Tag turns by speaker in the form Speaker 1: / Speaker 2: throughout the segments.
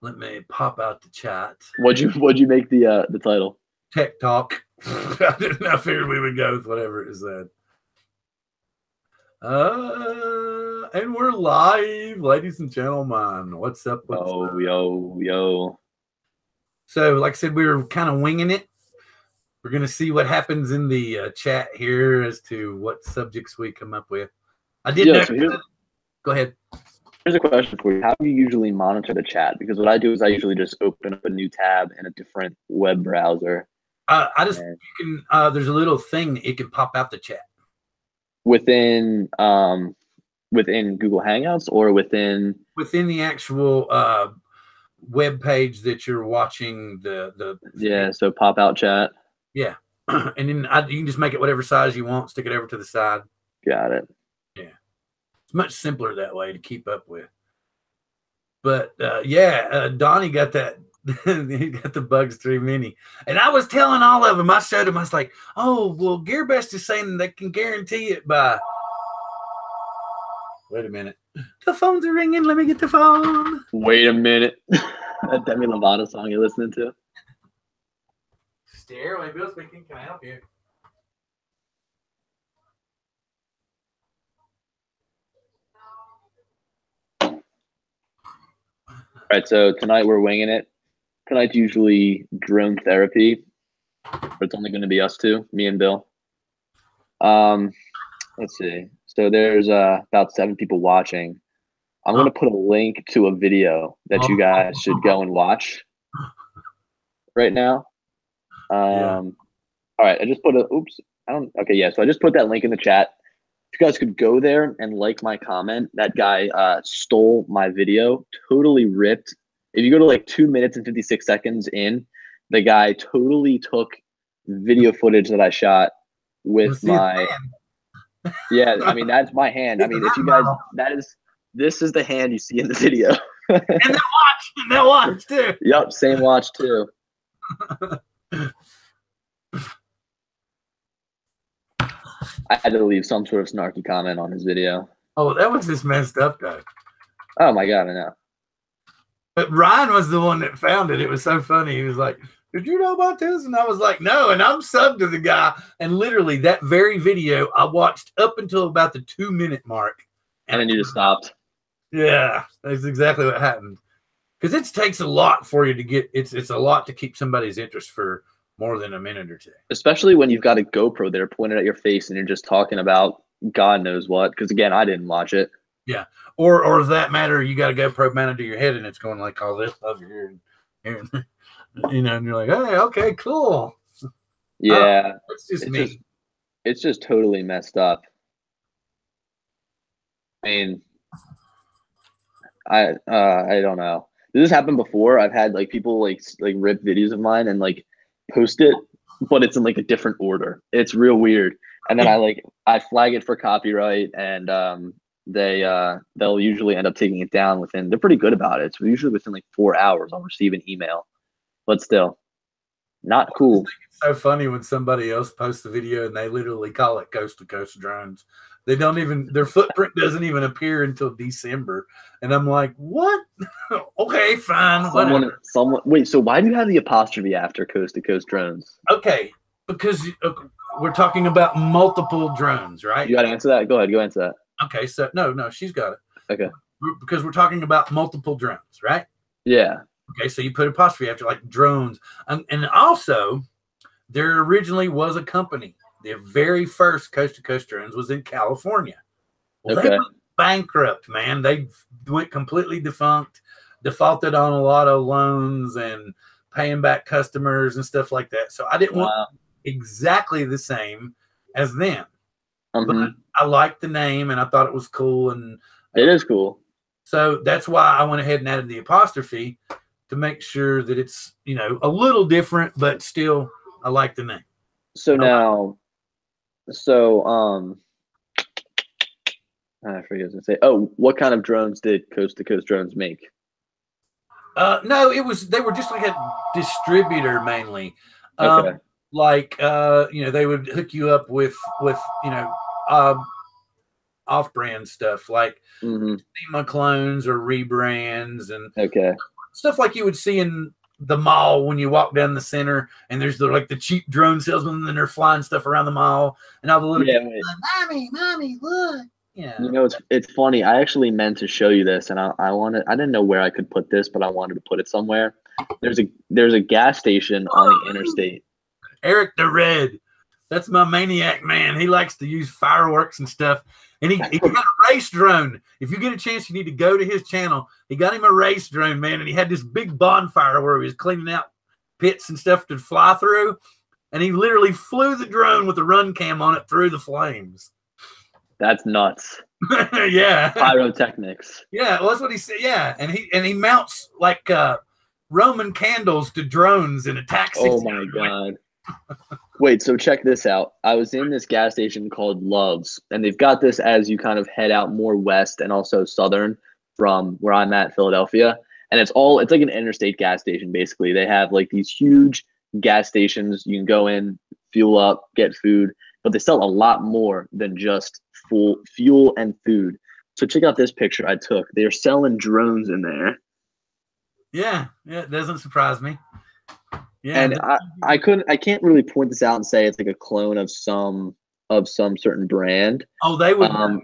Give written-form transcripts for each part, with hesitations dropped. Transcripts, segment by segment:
Speaker 1: Let me pop out the chat.
Speaker 2: What'd you make the title?
Speaker 1: Tech Talk. I figured we would go with whatever it said. And we're live, ladies and gentlemen. What's up?
Speaker 2: Yo.
Speaker 1: So, like I said, we were kind of winging it. We're going to see what happens in the chat here as to what subjects we come up with. I did know. Go ahead.
Speaker 2: Here's a question for you. How do you usually monitor the chat? Because what I do is I usually just open up a new tab in a different web browser.
Speaker 1: There's a little thing it can pop out the chat
Speaker 2: within Google Hangouts or within
Speaker 1: the actual web page that you're watching the
Speaker 2: so pop out chat.
Speaker 1: Yeah. And then you can just make it whatever size you want, stick it over to the side.
Speaker 2: Got it.
Speaker 1: Yeah. It's much simpler that way to keep up with. But Donnie got that. He got the Bugs 3 Mini. And I was telling all of them, I showed them, I was like, oh, well, GearBest is saying they can guarantee it by. Wait a minute. The phones are ringing. Let me get the phone.
Speaker 2: Wait a minute. That Demi Lovato song you're listening to?
Speaker 1: Stairway Bill speaking. Can I help you?
Speaker 2: All right, so tonight we're winging it. Tonight's usually drone therapy, but it's only going to be us two, me and Bill. Let's see. So there's about 7 people watching. I'm going to put a link to a video that you guys should go and watch right now. All right, I just put so I just put that link in the chat. If you guys could go there and like my comment. That guy stole my video, totally ripped. If you go to like 2 minutes and 56 seconds in, the guy totally took video footage that I shot with my. Yeah, I mean that's my hand. I mean, if you guys, this is the hand you see in the video.
Speaker 1: And that watch too.
Speaker 2: Yep, same watch too. I had to leave some sort of snarky comment on his video.
Speaker 1: Oh, that was just messed up, though.
Speaker 2: Oh my god, I know.
Speaker 1: But Ryan was the one that found it. It was so funny. He was like, "Did you know about this?" And I was like, "No." And I'm subbed to the guy. And literally, that very video I watched up until about the 2-minute mark.
Speaker 2: And then you just stopped.
Speaker 1: Yeah, that's exactly what happened. Because it takes a lot for you to get. It's a lot to keep somebody's interest for more than a minute or two.
Speaker 2: Especially when you've got a GoPro there pointed at your face and you're just talking about God knows what. Because again, I didn't watch it.
Speaker 1: Yeah. Or for that matter, you got a GoPro mounted to your head and it's going like all this over here. And you know, and you're like, hey, okay, cool.
Speaker 2: Yeah.
Speaker 1: It's just me.
Speaker 2: It's just totally messed up. I mean, I don't know. This has happened before. I've had like people like rip videos of mine and like post it, but it's in like a different order. It's real weird. And then I flag it for copyright, and they'll usually end up taking it down within. They're pretty good about it. So usually within like 4 hours, I'll receive an email. But still, not cool.
Speaker 1: It's so funny when somebody else posts a video and they literally call it Coast to Coast Drones. They don't even, their footprint doesn't even appear until December. And I'm like, what? Okay, fine.
Speaker 2: Someone, wait, so why do you have the apostrophe after Coast to Coast Drones?
Speaker 1: Okay, because we're talking about multiple drones, right?
Speaker 2: You got to answer that? Go ahead, go answer that.
Speaker 1: Okay, so no, she's got it.
Speaker 2: Okay.
Speaker 1: Because we're talking about multiple drones, right?
Speaker 2: Yeah.
Speaker 1: Okay, so you put apostrophe after like drones. And also, there originally was a company. The very first Coast to Coast Drones was in California. Well,
Speaker 2: okay.
Speaker 1: They went bankrupt, man. They went completely defunct, defaulted on a lot of loans and paying back customers and stuff like that. So I didn't want exactly the same as them. But I liked the name and I thought it was cool. And
Speaker 2: it is cool.
Speaker 1: So that's why I went ahead and added the apostrophe to make sure that it's, you know, a little different, but still I like the name.
Speaker 2: So now, I forget what I was gonna say. Oh, what kind of drones did Coast to Coast Drones make?
Speaker 1: No, they were just like a distributor mainly.
Speaker 2: Okay.
Speaker 1: You know, they would hook you up with you know, off-brand stuff like SEMA clones or rebrands and stuff like you would see in the mall when you walk down the center, and there's the cheap drone salesmen, and they're flying stuff around the mall, and all the little kids like, mommy, look. Yeah.
Speaker 2: You know, it's funny. I actually meant to show you this, and I didn't know where I could put this, but I wanted to put it somewhere. There's a gas station on the interstate.
Speaker 1: Eric the Red. That's my maniac man. He likes to use fireworks and stuff. And he got a race drone. If you get a chance, you need to go to his channel. He got him a race drone, man, and he had this big bonfire where he was cleaning out pits and stuff to fly through. And he literally flew the drone with a run cam on it through the flames.
Speaker 2: That's nuts.
Speaker 1: Yeah.
Speaker 2: Pyrotechnics.
Speaker 1: Yeah, well, that's what he said. Yeah. And he mounts like Roman candles to drones and attacks.
Speaker 2: Oh my God. Wait, so check this out. I was in this gas station called Love's, and they've got this as you kind of head out more west and also southern from where I'm at, Philadelphia. And it's like an interstate gas station, basically. They have like these huge gas stations. You can go in, fuel up, get food, but they sell a lot more than just fuel and food. So check out this picture I took. They're selling drones in there.
Speaker 1: Yeah, it doesn't surprise me. Yeah,
Speaker 2: and I can't really point this out and say it's like a clone of some certain brand.
Speaker 1: Oh, they would know.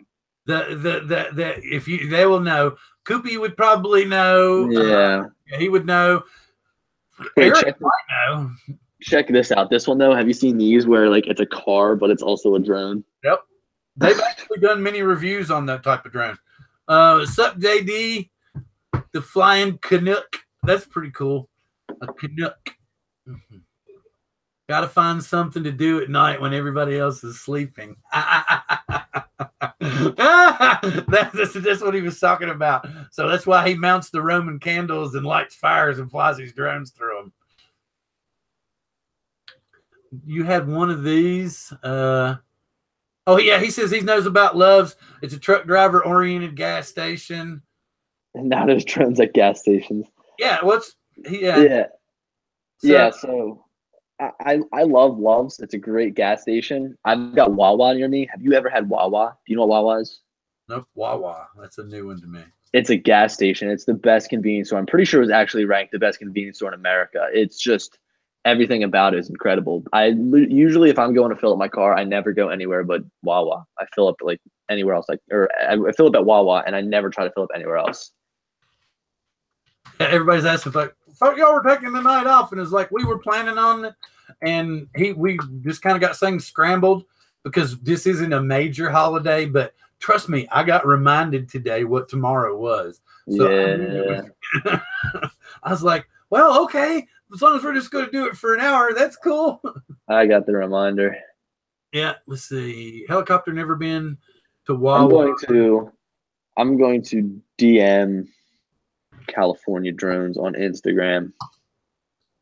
Speaker 1: They will know. Koopy would probably know.
Speaker 2: Yeah,
Speaker 1: he would know.
Speaker 2: Wait,
Speaker 1: Eric might know.
Speaker 2: Check this out. This one though, have you seen these where like it's a car but it's also a drone?
Speaker 1: Yep, they've actually done many reviews on that type of drone. Sup JD, the flying Canuck. That's pretty cool. A Canuck. Mm-hmm. Got to find something to do at night when everybody else is sleeping. That's what he was talking about. So that's why he mounts the Roman candles and lights fires and flies these drones through them. You had one of these. Oh, yeah. He says he knows about Love's. It's a truck driver oriented gas station.
Speaker 2: And now there's drones at gas stations.
Speaker 1: Yeah.
Speaker 2: Yeah, so I love Love's. It's a great gas station. I've got Wawa near me. Have you ever had Wawa? Do you know what Wawa is?
Speaker 1: Nope, Wawa. That's a new one to me.
Speaker 2: It's a gas station. It's the best convenience store. I'm pretty sure it was actually ranked the best convenience store in America. It's just everything about it is incredible. Usually if I'm going to fill up my car, I never go anywhere but Wawa. I fill up like anywhere else, I fill up at Wawa, and I never try to fill up anywhere else.
Speaker 1: Everybody's asking, like, thought y'all were taking the night off, and it's like we were planning on it, and we just kind of got things scrambled because this isn't a major holiday. But trust me, I got reminded today what tomorrow was. So
Speaker 2: yeah.
Speaker 1: I was like, well, okay, as long as we're just going to do it for an hour, that's cool.
Speaker 2: I got the reminder.
Speaker 1: Yeah, let's see. Helicopter never been to Wawa.
Speaker 2: I'm going to DM California drones on Instagram.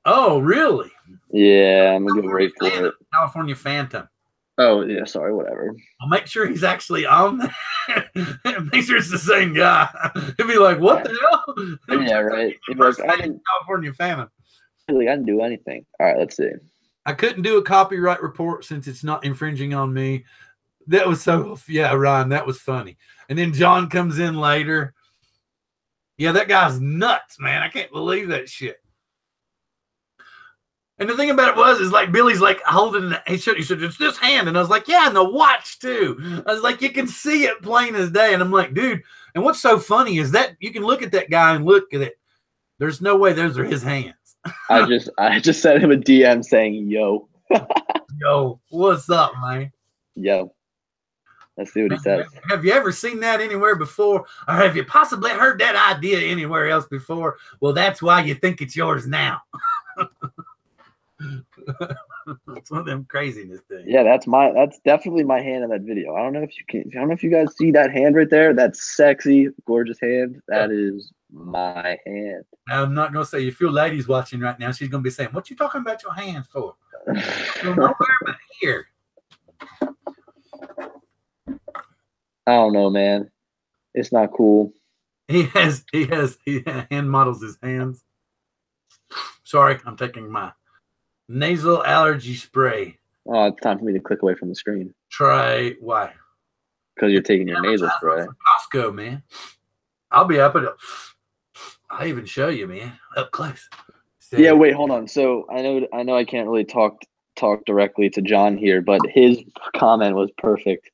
Speaker 1: Oh, really?
Speaker 2: Yeah, I'm gonna go right for it.
Speaker 1: California Phantom.
Speaker 2: Oh yeah, sorry, whatever.
Speaker 1: I'll make sure he's actually on there. Make sure it's the same guy. He'll be like, "What the hell?"
Speaker 2: Yeah, right.
Speaker 1: California Phantom.
Speaker 2: I didn't do anything. All right, let's see.
Speaker 1: I couldn't do a copyright report since it's not infringing on me. That was Ryan, that was funny. And then John comes in later. Yeah, that guy's nuts, man. I can't believe that shit. And the thing about it is like Billy's like holding he said it's this hand. And I was like, yeah, and the watch too. I was like, you can see it plain as day. And I'm like, dude, and what's so funny is that you can look at that guy and look at it. There's no way those are his hands.
Speaker 2: I just sent him a DM saying, yo.
Speaker 1: Yo, what's up, man?
Speaker 2: Yo. Let's see what he says.
Speaker 1: Have you ever seen that anywhere before? Or have you possibly heard that idea anywhere else before? Well, that's why you think it's yours now. It's one of them craziness things.
Speaker 2: Yeah, that's definitely my hand in that video. I don't know if you guys see that hand right there. That sexy, gorgeous hand. That is my hand.
Speaker 1: I'm not gonna say if your lady's watching right now, she's gonna be saying, "What you talking about your hands for?" Nowhere but here.
Speaker 2: I don't know, man. It's not cool.
Speaker 1: He hand models his hands. Sorry, I'm taking my nasal allergy spray.
Speaker 2: Oh, it's time for me to click away from the screen.
Speaker 1: Why?
Speaker 2: Because you're taking your nasal spray.
Speaker 1: Costco, man. I'll be up at it. I even show you, man, up close.
Speaker 2: Yeah, wait, hold on. So I know I can't really talk directly to John here, but his comment was perfect.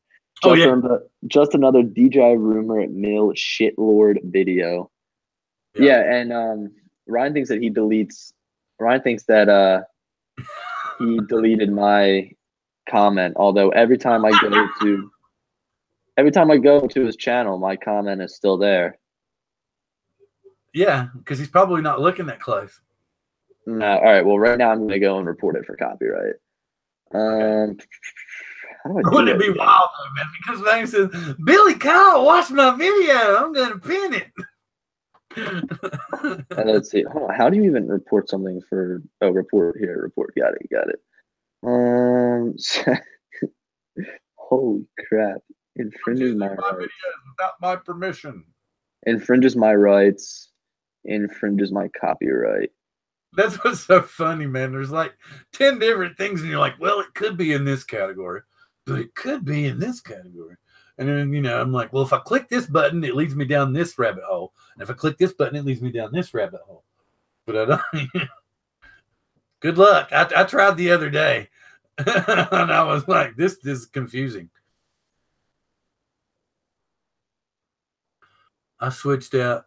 Speaker 2: Just another DJI Rumor Mill shitlord video. Yeah, and Ryan thinks that he deletes. Ryan thinks that he deleted my comment. Although every time I go to his channel, my comment is still there.
Speaker 1: Yeah, because he's probably not looking that close.
Speaker 2: No, all right. Well, right now I'm going to go and report it for copyright.
Speaker 1: Okay. Wouldn't it be wild, though, man? Because Lang says, Billy Kyle, watch my video. I'm going to pin it.
Speaker 2: And let's see. Hold on. How do you even report something for? Oh, report here. Report. Got it. Holy crap! Infringes my rights.
Speaker 1: Without my permission.
Speaker 2: Infringes my rights. Infringes my copyright.
Speaker 1: That's what's so funny, man. There's like 10 different things, and you're like, well, it could be in this category, but it could be in this category. And then, you know, I'm like, well, if I click this button, it leads me down this rabbit hole. And if I click this button, it leads me down this rabbit hole. But I don't. Good luck. I tried the other day, and I was like, this is confusing. I switched out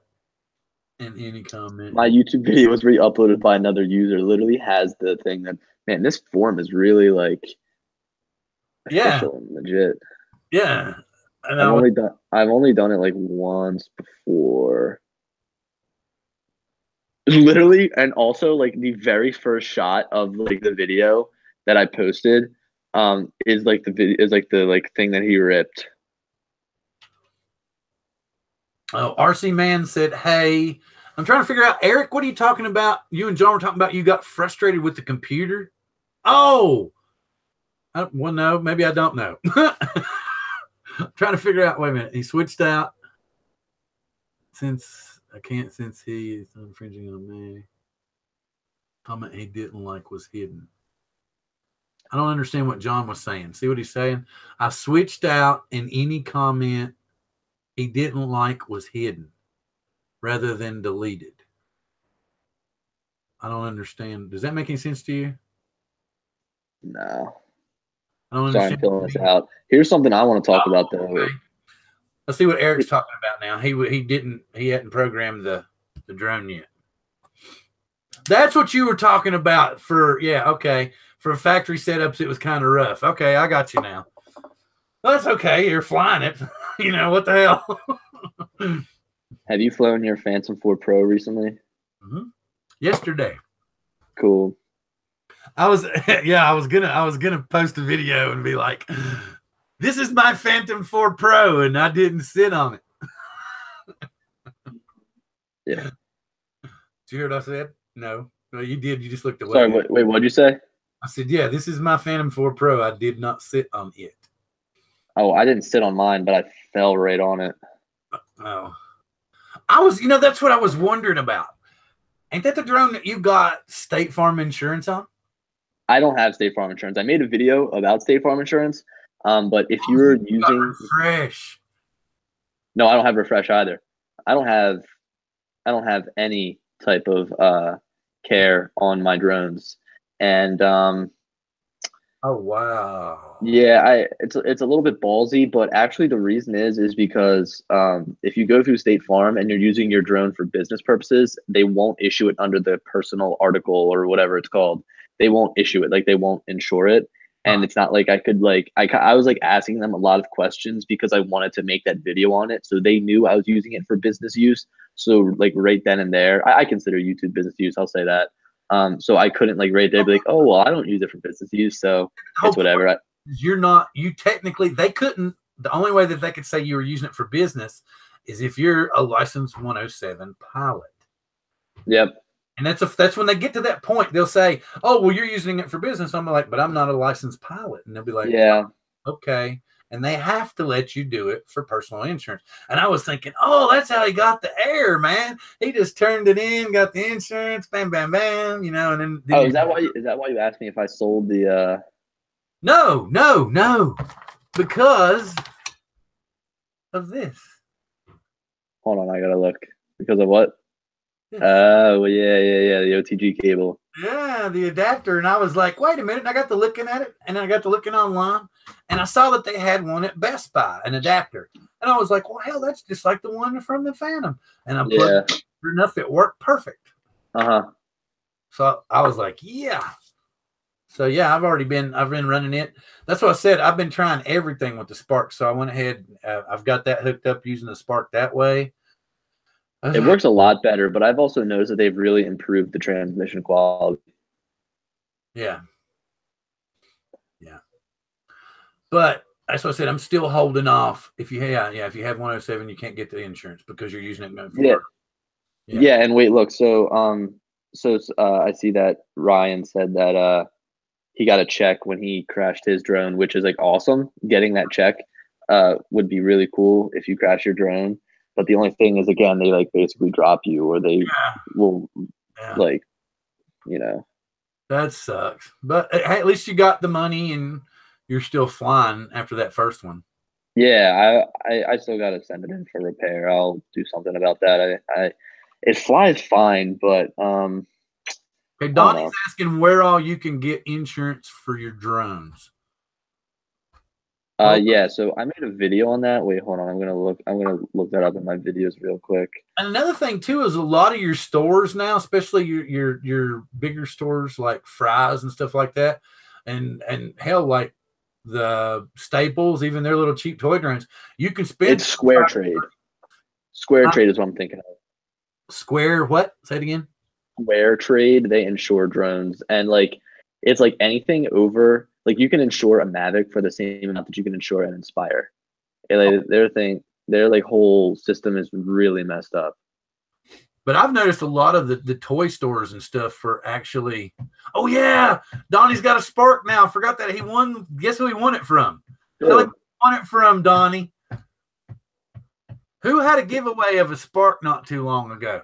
Speaker 1: in any comment.
Speaker 2: My YouTube video was re-uploaded by another user. Literally has the thing that, man, this form is really like official and legit.
Speaker 1: Yeah.
Speaker 2: And I've only done it like once before. Literally, and also like the very first shot of like the video that I posted is like the thing that he ripped.
Speaker 1: Oh, RC Man said, hey, I'm trying to figure out, Eric, what are you talking about? You and John were talking about you got frustrated with the computer. Oh, well, no, maybe I don't know. I'm trying to figure out, wait a minute. He switched out since he is infringing on me. Comment he didn't like was hidden. I don't understand what John was saying. See what he's saying? I switched out and any comment he didn't like was hidden rather than deleted. I don't understand. Does that make any sense to you?
Speaker 2: No.
Speaker 1: I don't
Speaker 2: understand. Sorry, I'm filling this out. Here's something I want to talk about though.
Speaker 1: Okay. Let's see what Eric's talking about now. He hadn't programmed the drone yet. That's what you were talking about for, yeah, okay. For factory setups, it was kind of rough. Okay, I got you now. Well, that's okay. You're flying it. You know, what the hell?
Speaker 2: Have you flown your Phantom 4 Pro recently?
Speaker 1: Mm-hmm. Yesterday.
Speaker 2: Cool.
Speaker 1: I was gonna post a video and be like, this is my Phantom 4 Pro, and I didn't sit on it.
Speaker 2: Yeah.
Speaker 1: Did you hear what I said? No, you did. You just looked away.
Speaker 2: Sorry, wait, what'd you say?
Speaker 1: I said, yeah, this is my Phantom 4 Pro. I did not sit on it.
Speaker 2: Oh, I didn't sit on mine, but I fell right on it.
Speaker 1: Oh. That's what I was wondering about. Ain't that the drone that you got State Farm insurance on?
Speaker 2: I don't have State Farm insurance. I made a video about State Farm insurance. But if you're using
Speaker 1: Refresh.
Speaker 2: No, I don't have Refresh either. I don't have any type of care on my drones. And
Speaker 1: oh wow.
Speaker 2: Yeah, it's a little bit ballsy, but actually the reason is because if you go through State Farm and you're using your drone for business purposes, they won't issue it under the personal article or whatever it's called. They won't issue it, like they won't insure it. And it's not like I could I was like asking them a lot of questions because I wanted to make that video on it. So they knew I was using it for business use. So like right then and there, I consider YouTube business use. I'll say that. So I couldn't like right there be like, oh, well, I don't use it for business use. So it's whatever.
Speaker 1: They couldn't, the only way that they could say you were using it for business is if you're a licensed 107 pilot.
Speaker 2: Yep.
Speaker 1: And that's when they get to that point, they'll say, oh, well, you're using it for business. I'm like, but I'm not a licensed pilot. And they'll be like,
Speaker 2: yeah,
Speaker 1: okay. And they have to let you do it for personal insurance. And I was thinking, oh, that's how he got the air, man. He just turned it in, got the insurance, bam, bam, bam, and then
Speaker 2: oh, is that why you asked me if I sold the
Speaker 1: No. Because of this.
Speaker 2: Hold on, I gotta look. Because of what? Oh, yeah. The OTG cable.
Speaker 1: Yeah, the adapter. And I was like, wait a minute. And I got to looking at it, and then I got to looking online, and I saw that they had one at Best Buy, an adapter. And I was like, well, hell, that's just like the one from the Phantom. And I plugged it, sure enough, it worked perfect. So I was like, yeah. So yeah, I've been running it. That's what I said. I've been trying everything with the Spark. So I went ahead. I've got that hooked up using the Spark that way.
Speaker 2: It works a lot better, but I've also noticed that they've really improved the transmission quality.
Speaker 1: Yeah. But that's what I said. I'm still holding off. If you have 107, you can't get the insurance because you're using it going forward.
Speaker 2: Yeah. And wait, look. So I see that Ryan said that he got a check when he crashed his drone, which is like awesome. Getting that check would be really cool if you crash your drone. But the only thing is, again, they like basically drop you, or they will like,
Speaker 1: That sucks. But at least you got the money and you're still flying after that first one.
Speaker 2: Yeah, I still got to send it in for repair. I'll do something about that. It flies fine, but
Speaker 1: Okay, Donnie's asking where all you can get insurance for your drones.
Speaker 2: Yeah, so I made a video on that. Wait, hold on. I'm gonna look that up in my videos real quick.
Speaker 1: And another thing too is a lot of your stores now, especially your bigger stores like Fry's and stuff like that, and hell, like the Staples, even their little cheap toy drones, you can spend.
Speaker 2: It's Square Trade. Square Trade is what I'm thinking of.
Speaker 1: Square what? Say it again.
Speaker 2: Square Trade. They insure drones, and like it's like anything over. Like you can insure a Mavic for the same amount that you can insure an Inspire. And like, their like whole system is really messed up.
Speaker 1: But I've noticed a lot of the toy stores and stuff for actually. Oh yeah, Donnie's got a Spark now. I forgot that he won. Guess who he won it from? Who won it from, Donnie? Who had a giveaway of a Spark not too long ago?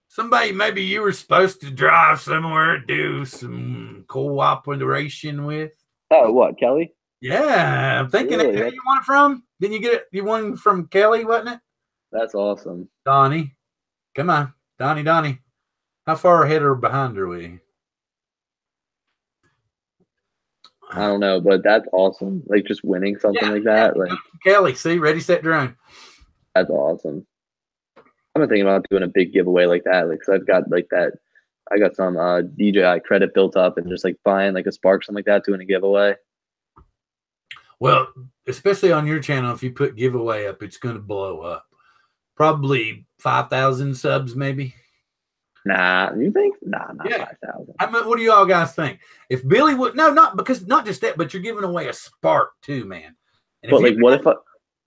Speaker 1: Somebody, maybe you were supposed to drive somewhere, do some cooperation with.
Speaker 2: Oh, what, Kelly?
Speaker 1: Yeah, I'm thinking who you won it from? Didn't you get it? You won from Kelly, wasn't it?
Speaker 2: That's awesome.
Speaker 1: Donnie. Come on. Donnie. How far ahead or behind are we?
Speaker 2: I don't know, but that's awesome. Like just winning something like that. Like
Speaker 1: Kelly, see, ready, set, drone.
Speaker 2: That's awesome. I've been thinking about doing a big giveaway like that. Like, cause I've got like that. I got some DJI credit built up, and just like buying like a Spark, something like that, doing a giveaway.
Speaker 1: Well, especially on your channel, if you put giveaway up, it's going to blow up. Probably 5,000 subs, maybe.
Speaker 2: Nah, you think? Nah, not 5,000.
Speaker 1: I mean, what do you all guys think? If Billy would, not just that, but you're giving away a Spark too, man.
Speaker 2: And but like,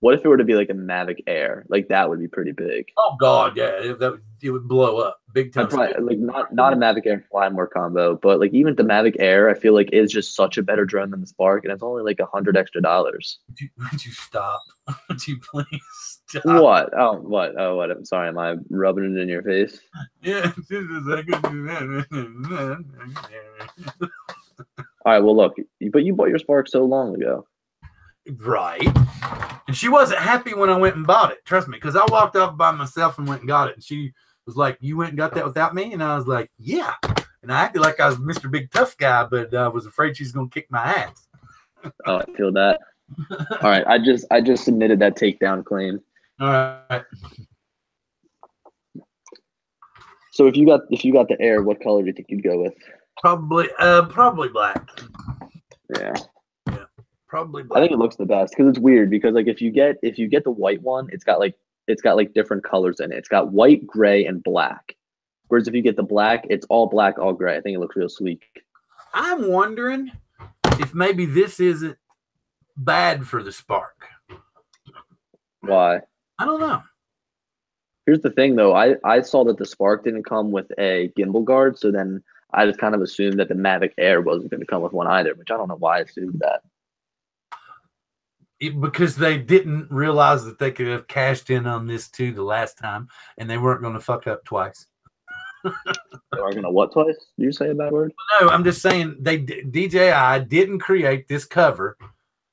Speaker 2: what if it were to be like a Mavic Air? Like that would be pretty big.
Speaker 1: Oh God, yeah, it would blow up big time.
Speaker 2: Probably, like not a Mavic Air and Fly More combo, but like even the Mavic Air, I feel like is just such a better drone than the Spark, and it's only like $100 extra.
Speaker 1: Would you stop? Would you please stop?
Speaker 2: What? Oh, what? Oh, what? I'm sorry. Am I rubbing it in your face?
Speaker 1: Yeah.
Speaker 2: All right. Well, look, but you bought your Spark so long ago.
Speaker 1: Right. And she wasn't happy when I went and bought it. Trust me, because I walked off by myself and went and got it. And she was like, "You went and got that without me?" And I was like, "Yeah." And I acted like I was Mr. Big Tough Guy, but I was afraid she's going to kick my ass.
Speaker 2: Oh, I feel that. All right. I just submitted that takedown claim.
Speaker 1: All right.
Speaker 2: So if you got the Air, what color do you think you'd go with?
Speaker 1: Probably black.
Speaker 2: Yeah.
Speaker 1: Probably black.
Speaker 2: I think it looks the best because it's weird because like if you get the white one, it's got like different colors in it. It's got white, gray, and black. Whereas if you get the black, it's all black, all gray. I think it looks real sleek.
Speaker 1: I'm wondering if maybe this isn't bad for the Spark.
Speaker 2: Why?
Speaker 1: I don't know.
Speaker 2: Here's the thing though. I saw that the Spark didn't come with a gimbal guard, so then I just kind of assumed that the Mavic Air wasn't going to come with one either, which I don't know why I assumed that.
Speaker 1: Because they didn't realize that they could have cashed in on this too the last time, and they weren't going to fuck up twice.
Speaker 2: They weren't going to what twice? Did you say a bad word?
Speaker 1: No, I'm just saying DJI didn't create this cover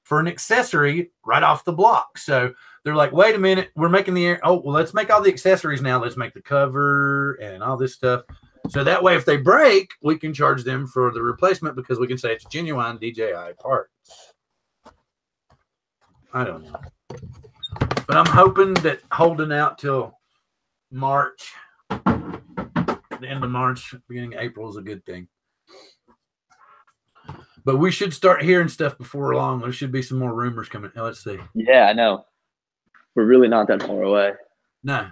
Speaker 1: for an accessory right off the block. So they're like, wait a minute, we're making the air. Oh, well, let's make all the accessories now. Let's make the cover and all this stuff. So that way, if they break, we can charge them for the replacement because we can say it's genuine DJI parts. I don't know. But I'm hoping that holding out till March, the end of March, beginning of April is a good thing. But we should start hearing stuff before long. There should be some more rumors coming. Oh, let's see.
Speaker 2: Yeah, I know. We're really not that far away.
Speaker 1: No.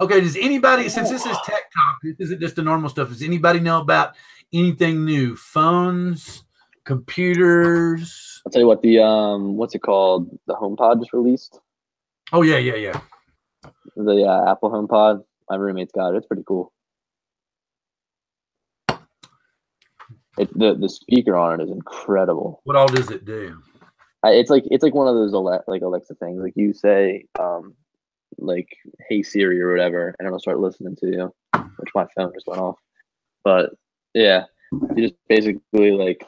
Speaker 1: Okay, does anybody, since this is tech talk, this isn't just the normal stuff, does anybody know about anything new? Phones, computers?
Speaker 2: I'll tell you what, the what's it called? The HomePod just released.
Speaker 1: Oh, yeah.
Speaker 2: The Apple HomePod. My roommate's got it. It's pretty cool. The speaker on it is incredible.
Speaker 1: What all does it do?
Speaker 2: It's like one of those Alexa things. Like you say, like "Hey Siri" or whatever, and it'll start listening to you. Which my phone just went off. But yeah, you just basically like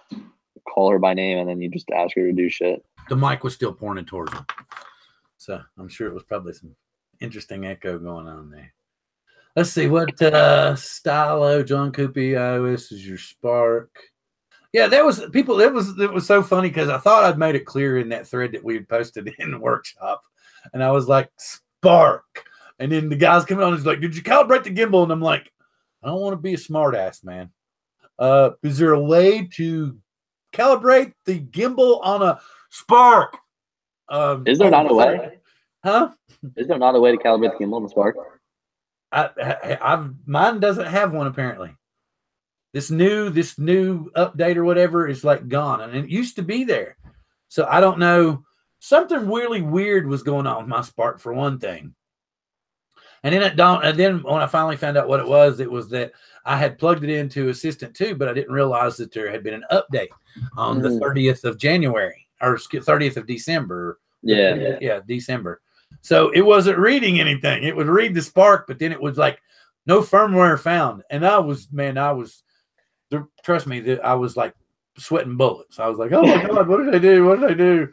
Speaker 2: call her by name, and then you just ask her to do shit.
Speaker 1: The mic was still pointing towards him, so I'm sure it was probably some interesting echo going on there. Let's see what Stylo, John Coopy, iOS is your Spark. Yeah, there was people. It was so funny because I thought I'd made it clear in that thread that we had posted in the workshop, and I was like Spark, and then the guys coming on is like, "Did you calibrate the gimbal?" And I'm like, "I don't want to be a smart ass, man. Is there a way to calibrate the gimbal on a Spark?"
Speaker 2: Is there not a way?
Speaker 1: Huh?
Speaker 2: Is there not a way to calibrate the gimbal on the Spark?
Speaker 1: Mine doesn't have one apparently. This new update or whatever is like gone, and it used to be there. So I don't know. Something really weird was going on with my Spark for one thing. And then when I finally found out what it was that I had plugged it into Assistant 2, but I didn't realize that there had been an update on the 30th of January or 30th of December.
Speaker 2: Yeah,
Speaker 1: December. So it wasn't reading anything. It would read the Spark, but then it was like no firmware found. And trust me, I was like sweating bullets. I was like, oh my God, what did I do? What did I do?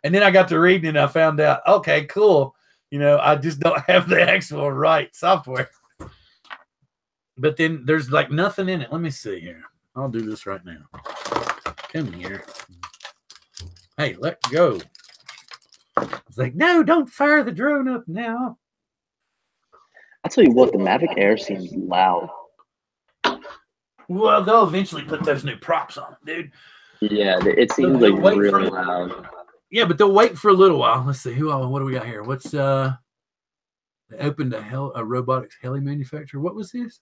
Speaker 1: And then I got to reading and I found out, okay, cool. I just don't have the actual right software. But then there's like nothing in it. Let me see here. I'll do this right now. Come here. Hey, let go. It's like, no, don't fire the drone up now.
Speaker 2: I'll tell you what, the Mavic Air seems loud.
Speaker 1: Well, they'll eventually put those new props on, dude.
Speaker 2: Yeah, it seems like really loud.
Speaker 1: Yeah, but they'll wait for a little while. Let's see. What do we got here? What's they opened a robotics heli manufacturer. What was this?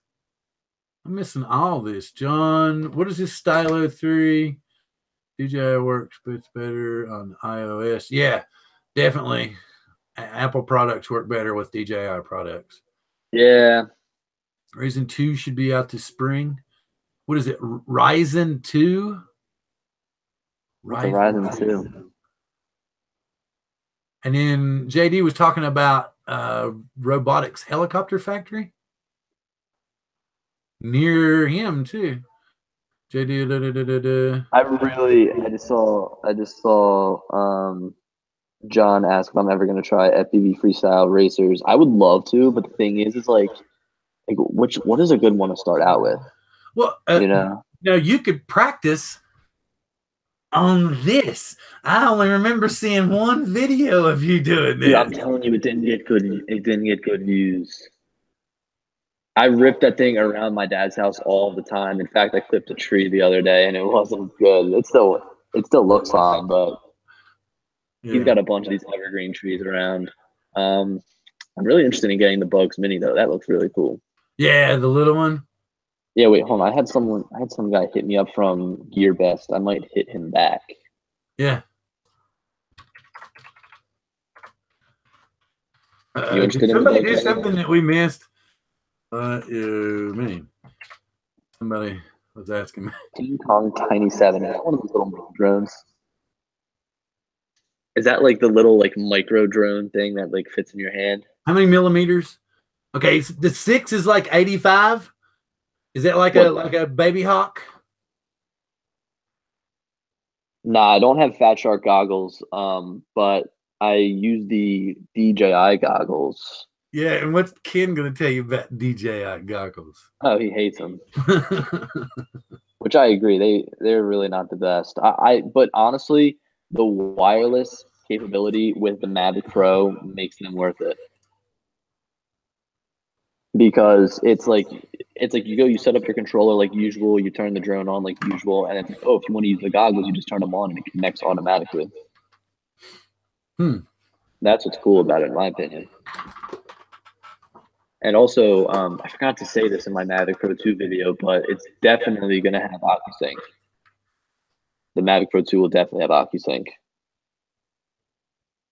Speaker 1: I'm missing all this. John, what is this Stylo 3? DJI works, but it's better on iOS. Yeah, definitely. Apple products work better with DJI products.
Speaker 2: Yeah.
Speaker 1: Ryzen 2 should be out this spring. What is it? Ryzen 2?
Speaker 2: Ryzen 2.
Speaker 1: And then JD was talking about robotics helicopter factory near him too. JD.
Speaker 2: I just saw John ask if I'm ever going to try FPV freestyle racers. I would love to, but the thing is, it's like what is a good one to start out with?
Speaker 1: Well, you could practice on this. I only remember seeing one video of you doing this.
Speaker 2: Yeah, I'm telling you, it didn't get good views. I ripped that thing around my dad's house all the time. In fact, I clipped a tree the other day, and it wasn't good. It still looks fine, but he's got a bunch of these evergreen trees around. I'm really interested in getting the Bugs Mini though. That looks really cool.
Speaker 1: Yeah, the little one.
Speaker 2: Yeah, wait, hold on. I had some guy hit me up from GearBest. I might hit him back.
Speaker 1: Yeah.
Speaker 2: You interested in
Speaker 1: somebody do something that we missed? Me. Somebody was asking me.
Speaker 2: King Kong Tiny 7. Is that one of those little drones? Is that like the little like micro drone thing that like fits in your hand?
Speaker 1: How many millimeters? Okay, so the 6 is like 85. Is that like a baby hawk?
Speaker 2: Nah, I don't have Fat Shark goggles. But I use the DJI goggles.
Speaker 1: Yeah, and what's Ken gonna tell you about DJI goggles?
Speaker 2: Oh, he hates them. Which I agree. They're really not the best. But honestly, the wireless capability with the Mavic Pro makes them worth it. Because it's like you set up your controller like usual, you turn the drone on like usual, and it's like, oh, if you want to use the goggles, you just turn them on and it connects automatically. That's what's cool about it, in my opinion. And also, I forgot to say this in my Mavic Pro 2 video, but it's definitely going to have OcuSync. The Mavic Pro 2 will definitely have OcuSync.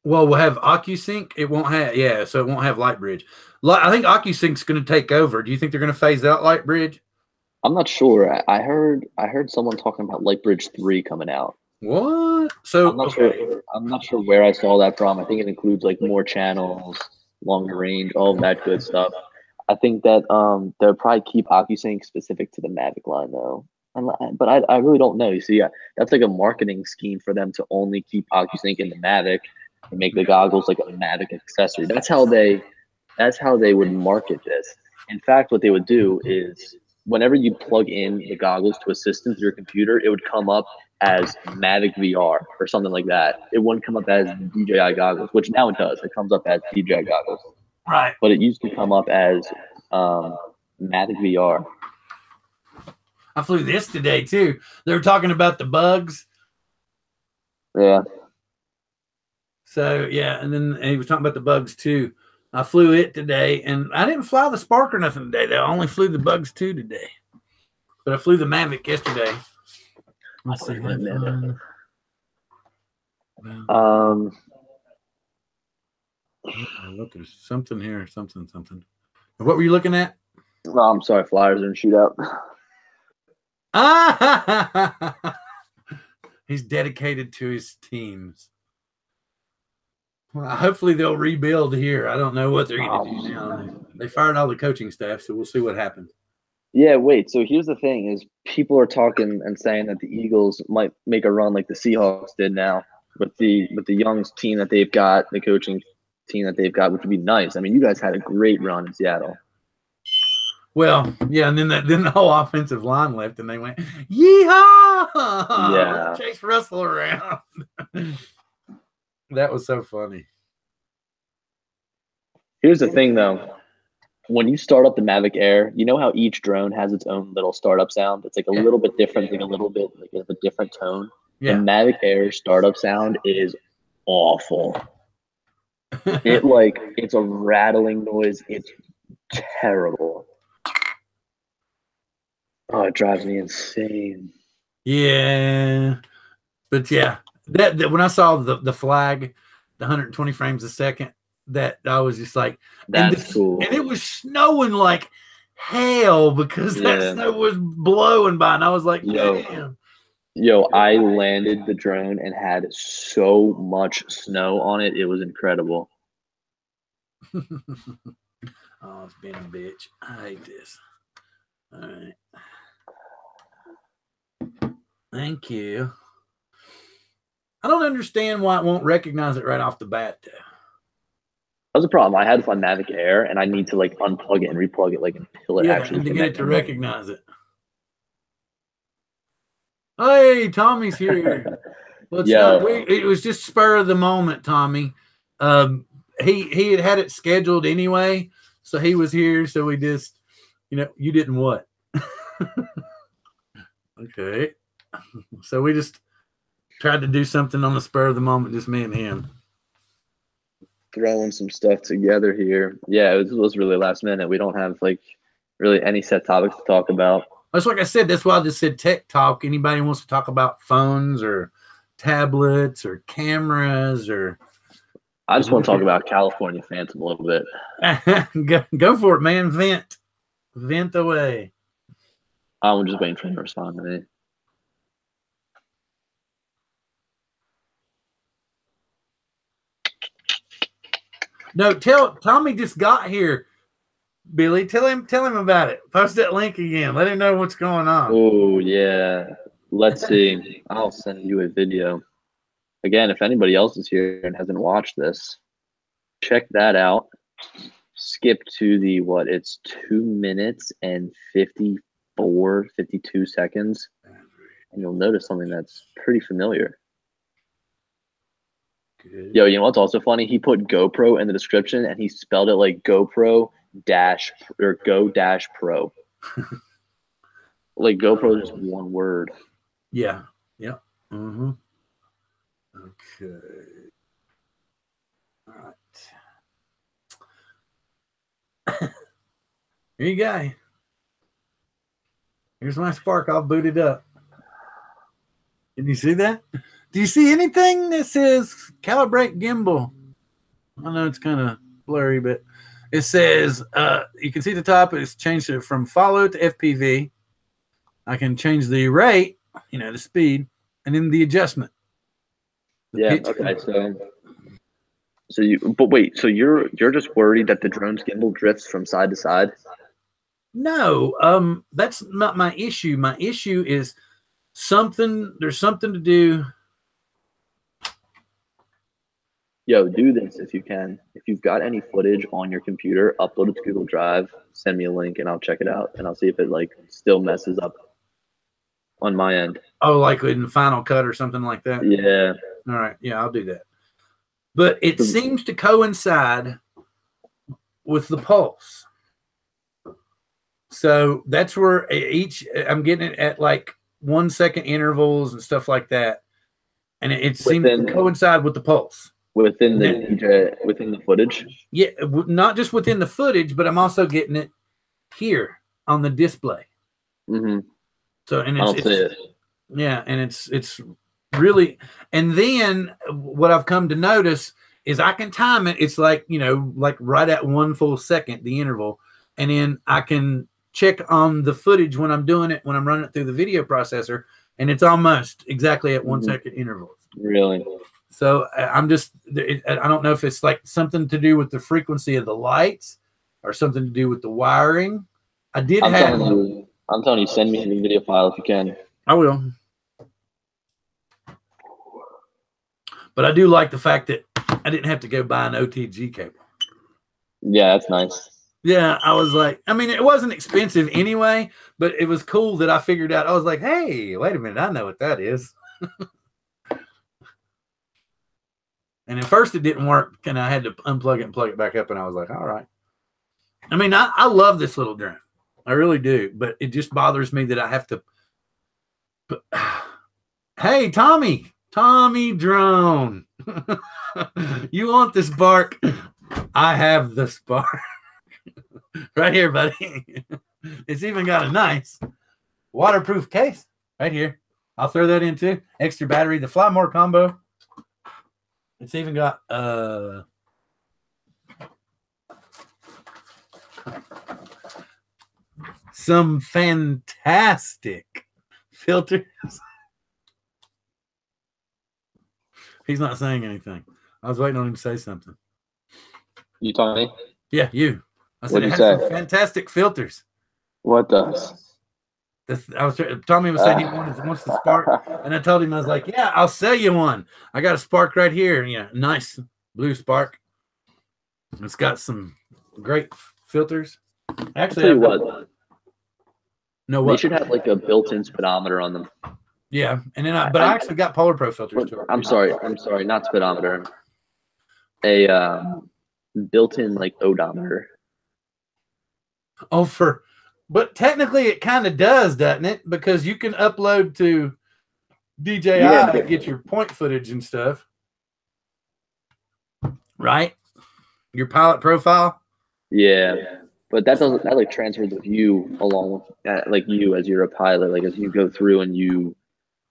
Speaker 1: Well, we'll have OcuSync. It won't have, yeah, so it won't have Lightbridge. I think OcuSync's going to take over. Do you think they're going to phase out Lightbridge?
Speaker 2: I'm not sure. I heard someone talking about Lightbridge 3 coming out.
Speaker 1: What? So
Speaker 2: I'm not sure where I saw that from. I think it includes like more channels, longer range, all of that good stuff. I think that they'll probably keep OcuSync specific to the Mavic line though. But I really don't know. You see, yeah, that's like a marketing scheme for them to only keep OcuSync in the Mavic and make the goggles like a Mavic accessory. That's how they would market this. In fact, what they would do is whenever you plug in the goggles to a system through your computer, it would come up as Mavic VR or something like that. It wouldn't come up as DJI goggles, which now it does. It comes up as DJI goggles.
Speaker 1: Right.
Speaker 2: But it used to come up as Mavic VR.
Speaker 1: I flew this today too. They were talking about the bugs.
Speaker 2: Yeah.
Speaker 1: So yeah, and then he was talking about the bugs too. I flew it today, and I didn't fly the Spark or nothing today. Though I only flew the bugs 2 today, but I flew the Mavic yesterday. Let's see. Look, there's something here. Something. What were you looking at?
Speaker 2: Oh, I'm sorry, Flyers didn't shoot out.
Speaker 1: He's dedicated to his teams. Well, hopefully they'll rebuild here. I don't know what they're going to do now. They fired all the coaching staff, so we'll see what happens.
Speaker 2: Yeah, wait. So here's the thing: is people are talking and saying that the Eagles might make a run like the Seahawks did now with the young team that they've got, the coaching team that they've got, which would be nice. I mean, you guys had a great run in Seattle.
Speaker 1: Well, yeah, and then the whole offensive line left, and they went, yeehaw!
Speaker 2: Yeah,
Speaker 1: Chase Russell around. That was so funny.
Speaker 2: Here's the thing, though. When you start up the Mavic Air, you know how each drone has its own little startup sound? It's like a little bit different, like a little bit like a different tone. Yeah. The Mavic Air startup sound is awful. It's a rattling noise. It's terrible. Oh, it drives me insane.
Speaker 1: Yeah. But yeah, that when I saw the flag, the 120 frames a second, that I was just like,
Speaker 2: that's cool.
Speaker 1: And it was snowing like hell because that snow was blowing by, and I was like, damn.
Speaker 2: Yo, I landed the drone and had so much snow on it. It was incredible.
Speaker 1: Oh, it's been a bitch. I hate this. All right. Thank you. I don't understand why it won't recognize it right off the bat, though.
Speaker 2: That was a problem. I had my Mavic Air, and I need to like unplug it and replug it, like until it actually
Speaker 1: to get it to recognize it. Hey, Tommy's here. It was just spur of the moment, Tommy. He had it scheduled anyway, so he was here. So we just, you didn't what? Okay. So we just tried to do something on the spur of the moment, just me and him.
Speaker 2: Throwing some stuff together here. Yeah, it was really last minute. We don't have like really any set topics to talk about.
Speaker 1: That's like I said. That's why I just said tech talk. Anybody wants to talk about phones or tablets or cameras or.
Speaker 2: I just want to talk about California Phantom a little bit.
Speaker 1: Go for it, man. Vent away.
Speaker 2: I'm just waiting for him to respond to me.
Speaker 1: No, Tommy just got here. Billy, tell him about it. Post that link again. Let him know what's going on.
Speaker 2: Oh yeah. Let's see. I'll send you a video. again, if anybody else is here and hasn't watched this, check that out. Skip to the it's 2 minutes and 52 seconds, and you'll notice something that's pretty familiar. Good. Yo, you know what's also funny? He put GoPro in the description and he spelled it like GoPro dash or Go dash Pro. Like GoPro is just one word.
Speaker 1: Yeah. Yeah. Mm-hmm. Okay. All right. Here you go. Here's my Spark all booted up. Can you see that? Do you see anything that says calibrate gimbal? I know it's kind of blurry, but it says you can see the top. It's changed it from follow to FPV. I can change the rate, the speed, and then the adjustment.
Speaker 2: Okay. So you're just worried that the drone's gimbal drifts from side to side?
Speaker 1: No, that's not my issue. My issue is there's something to do.
Speaker 2: Yo, do this if you can. If you've got any footage on your computer, upload it to Google Drive, send me a link, and I'll check it out, and I'll see if it still messes up on my end.
Speaker 1: Oh, like in Final Cut or something like that?
Speaker 2: Yeah.
Speaker 1: All right. Yeah, I'll do that. But it seems to coincide with the pulse. So that's where I'm getting it at 1 second intervals and stuff like that. And it seems to coincide with the pulse.
Speaker 2: Within the footage?
Speaker 1: Yeah, not just within the footage, but I'm also getting it here on the display.
Speaker 2: Mm-hmm.
Speaker 1: So, and it's yeah, and it's really, and then what I've come to notice is I can time it. It's like right at 1 full second, the interval, and then I can check on the footage when I'm doing it, when I'm running it through the video processor, and it's almost exactly at 1 second intervals.
Speaker 2: Really?
Speaker 1: So I don't know if it's something to do with the frequency of the lights or something to do with the wiring. I'm
Speaker 2: telling you, send me the video file if you can.
Speaker 1: I will. But I do like the fact that I didn't have to go buy an OTG cable.
Speaker 2: Yeah, that's nice.
Speaker 1: Yeah, I was like, it wasn't expensive anyway, but it was cool that I figured out. I was like, hey, wait a minute, I know what that is. And at first it didn't work, and I had to unplug it and plug it back up, and I was like, all right. I love this little drone. I really do, but it just bothers me that I have to. Hey, Tommy Drone. You want the Spark? I have the Spark. Right here, buddy. It's even got a nice waterproof case right here. I'll throw that in too. Extra battery, the Fly More combo. It's even got some fantastic filters. He's not saying anything. I was waiting on him to say something.
Speaker 2: You talking to me?
Speaker 1: Yeah, you. I said it has some fantastic filters.
Speaker 2: What does?
Speaker 1: Tommy was saying he wants the Spark, and I told him, I was like, yeah, I'll sell you one. I got a Spark right here. Yeah, nice blue Spark. It's got some great filters. Actually,
Speaker 2: they should have a built-in speedometer on them.
Speaker 1: Yeah, and then I actually got Polar Pro filters too.
Speaker 2: I'm sorry, not speedometer. A built-in odometer.
Speaker 1: But technically it kind of does, doesn't it? Because you can upload to DJI to get your point footage and stuff. Right? Your pilot profile.
Speaker 2: Yeah. But that transfers with you along with you as you're a pilot, as you go through and you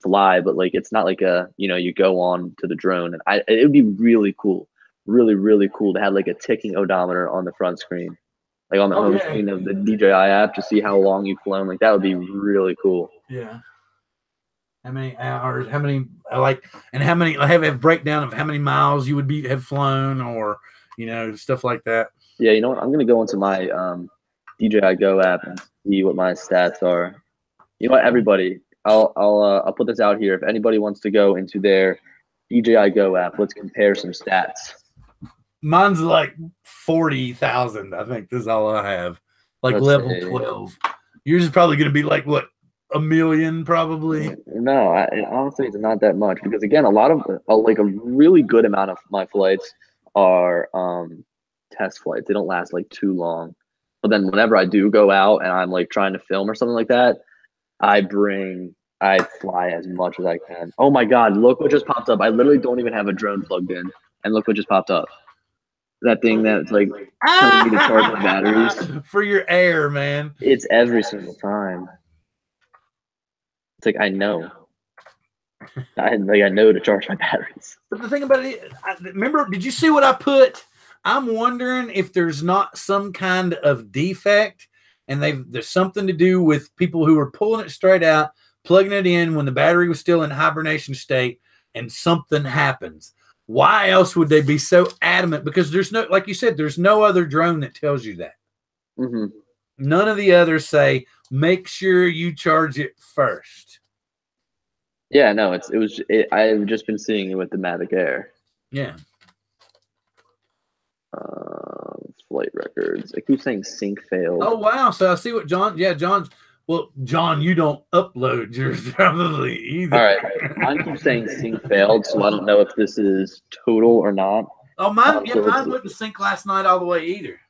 Speaker 2: fly, but it's not you go on to the drone. And it would be really cool. Really, really cool to have a ticking odometer on the front screen. On the home screen of the DJI app to see how long you've flown. That would be really cool.
Speaker 1: Yeah. How many hours, and how many, I have a breakdown of how many miles you would have flown or, stuff like that.
Speaker 2: Yeah. You know what? I'm going to go into my DJI Go app and see what my stats are. You know what, everybody, I'll put this out here. If anybody wants to go into their DJI Go app. Let's compare some stats.
Speaker 1: Mine's like 40,000. I think this is all I have. Like
Speaker 2: Let's
Speaker 1: level
Speaker 2: see.
Speaker 1: 12. Yours is probably going to be like what, 1 million probably.
Speaker 2: No, honestly, it's not that much because again, a lot of like a really good amount of my flights are test flights. They don't last like too long. But then whenever I do go out and I'm like trying to film or something like that, I fly as much as I can. Oh my God, look what just popped up. I literally don't even have a drone plugged in. And look what just popped up. That thing that's like telling me to charge my batteries.
Speaker 1: For your air, man.
Speaker 2: It's every single time. It's like I know. I know to charge my batteries.
Speaker 1: But the thing about it, remember, did you see what I put? I'm wondering if there's not some kind of defect and there's something to do with people who were pulling it straight out, plugging it in when the battery was still in hibernation state, and something happens. Why else would they be so adamant? Because there's no, like you said, there's no other drone that tells you that.
Speaker 2: Mm-hmm.
Speaker 1: None of the others say, make sure you charge it first.
Speaker 2: Yeah, no, I've just been seeing it with the Mavic Air.
Speaker 1: Yeah.
Speaker 2: Flight records. I keep saying sync failed.
Speaker 1: Oh, wow. So I see what John, well, John, you don't upload yours probably either.
Speaker 2: All right. Mine keeps saying sync failed, so I don't know if this is total or not.
Speaker 1: Oh, mine wouldn't sync last night all the way either.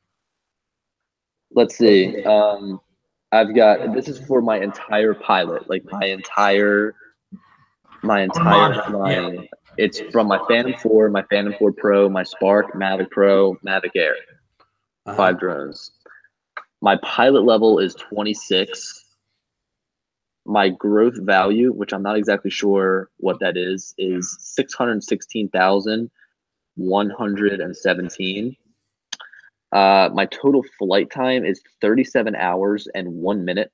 Speaker 2: Let's see. I've got, this is for my entire pilot, like my entire flying. Yeah. It's from my Phantom 4, my Phantom 4 Pro, my Spark, Mavic Pro, Mavic Air. 5 drones. My pilot level is 26. My growth value, which I'm not exactly sure what that is 616,117. My total flight time is 37 hours and 1 minute.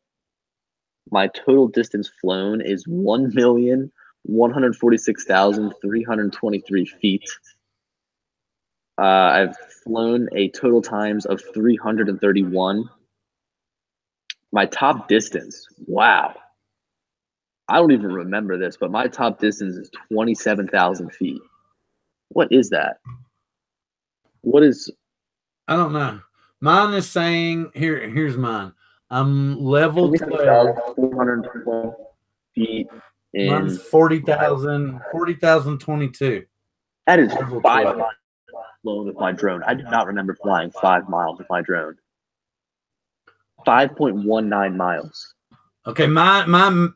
Speaker 2: My total distance flown is 1,146,323 feet. I've flown a total times of 331. My top distance, wow. I don't even remember this, but my top distance is 27,000 feet. What is that?
Speaker 1: I don't know. Mine is saying, here's mine. I'm level 12.
Speaker 2: 412 feet.
Speaker 1: Mine's 40,022.
Speaker 2: That is 5 miles flown with my drone. I do not remember flying 5 miles with my drone. 5.19 miles.
Speaker 1: Okay, my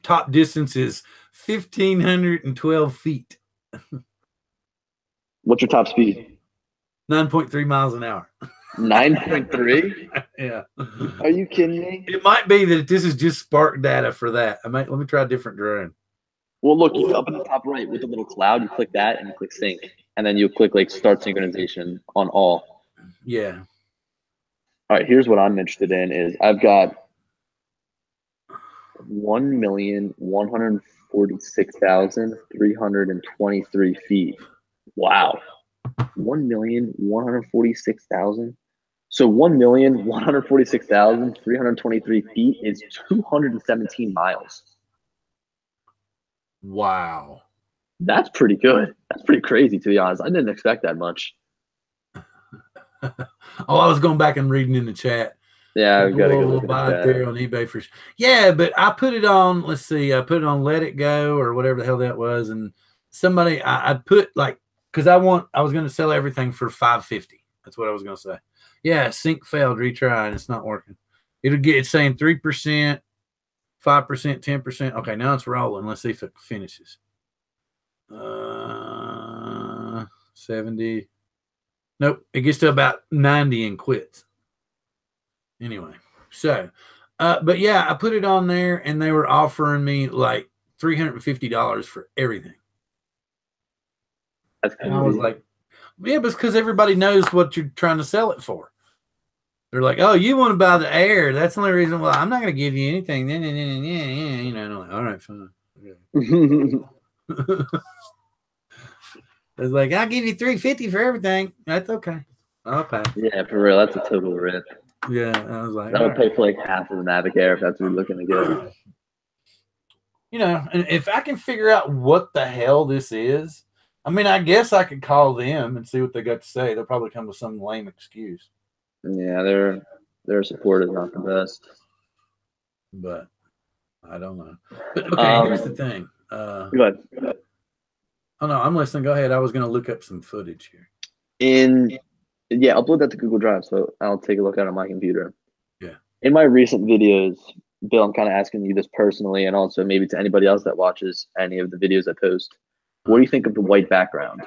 Speaker 1: top distance is 1,512 feet.
Speaker 2: What's your top speed?
Speaker 1: 9.3 miles an hour.
Speaker 2: 9.3?
Speaker 1: Yeah.
Speaker 2: Are you kidding me?
Speaker 1: It might be that this is just Spark data for that. Let me try a different drone.
Speaker 2: Well, look, you up in the top right with the little cloud, you click that and you click sync. And then you click like start synchronization on all.
Speaker 1: Yeah.
Speaker 2: All right, here's what I'm interested in is I've got 1,146,323 feet. Wow. 1,146,000. So 1,146,323 feet is 217 miles.
Speaker 1: Wow.
Speaker 2: That's pretty good. That's pretty crazy, to be honest. I didn't expect that much.
Speaker 1: Oh, I was going back and reading in the chat.
Speaker 2: Yeah, I've got to go
Speaker 1: buy it there on eBay for sure. Yeah, but I put it on. Let's see. I put it on Let It Go or whatever the hell that was, and somebody I put like because I was going to sell everything for $550. That's what I was going to say. Yeah, sync failed. Retry and it's not working. It's saying 3%, 5%, 10%. Okay, now it's rolling. Let's see if it finishes. 70. Nope, it gets to about 90 and quits. Anyway, so, but yeah, I put it on there and they were offering me like $350 for everything. And I was like, yeah, but it's because everybody knows what you're trying to sell it for. They're like, oh, you want to buy the Air. That's the only reason. Well, I'm not going to give you anything. Yeah, you know, and I'm like, all right, fine. Okay. It's like, I'll give you $350 for everything. That's okay. I'll pay.
Speaker 2: Yeah, for real. That's a total rip.
Speaker 1: Yeah, I was like,
Speaker 2: I would pay for like half of the Mavic Air if that's what you're looking to get.
Speaker 1: You know, and if I can figure out what the hell this is, I mean, I guess I could call them and see what they got to say. They'll probably come with some lame excuse.
Speaker 2: Yeah, their support is not the best.
Speaker 1: But I don't know. But okay, here's the thing.
Speaker 2: Go ahead.
Speaker 1: Oh no, I'm listening. Go ahead. I was going to look up some footage here.
Speaker 2: Yeah, upload that to Google Drive so I'll take a look at it on my computer.
Speaker 1: Yeah.
Speaker 2: In my recent videos, Bill, I'm kind of asking you this personally, and also maybe to anybody else that watches any of the videos I post. What do you think of the white background?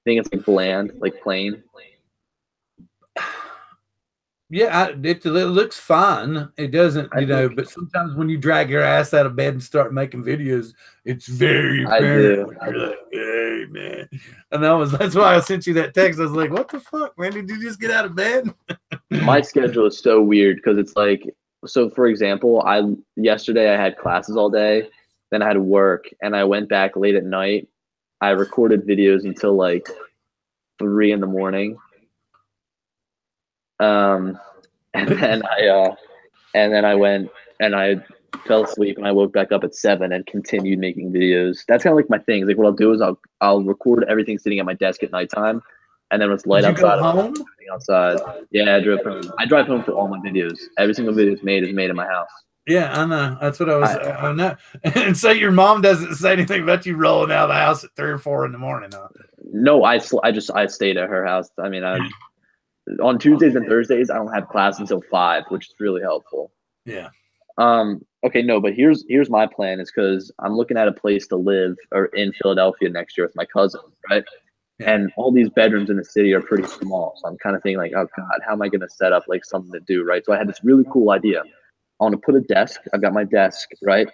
Speaker 2: Think it's like bland, like plain?
Speaker 1: Yeah, it looks fine. It doesn't, but sometimes when you drag your ass out of bed and start making videos, it's very apparent.
Speaker 2: I do.
Speaker 1: Like, hey, man. And that's why I sent you that text. I was like, what the fuck, man? Did you just get out of bed?
Speaker 2: My schedule is so weird because it's like, so for example, yesterday I had classes all day, then I had work, and I went back late at night. I recorded videos until like 3 in the morning. And then I went and I fell asleep and I woke back up at 7 and continued making videos. That's kind of like my thing. Like what I'll do is I'll record everything sitting at my desk at nighttime, and then when it's light outside,
Speaker 1: home?
Speaker 2: Outside. Yeah, I drive home. I drive home for all my videos. Every single video is made in my house.
Speaker 1: Yeah, I know. That's what I know. And so your mom doesn't say anything about you rolling out of the house at 3 or 4 in the morning, huh?
Speaker 2: No, I stayed at her house. I mean, on Tuesdays and Thursdays, I don't have class until 5, which is really helpful.
Speaker 1: Yeah.
Speaker 2: Okay, no, but here's my plan is because I'm looking at a place to live or in Philadelphia next year with my cousin, right? Yeah. And all these bedrooms in the city are pretty small. So I'm kind of thinking like, oh God, how am I going to set up like something to do, right? So I had this really cool idea. I want to put a desk. I've got my desk, right?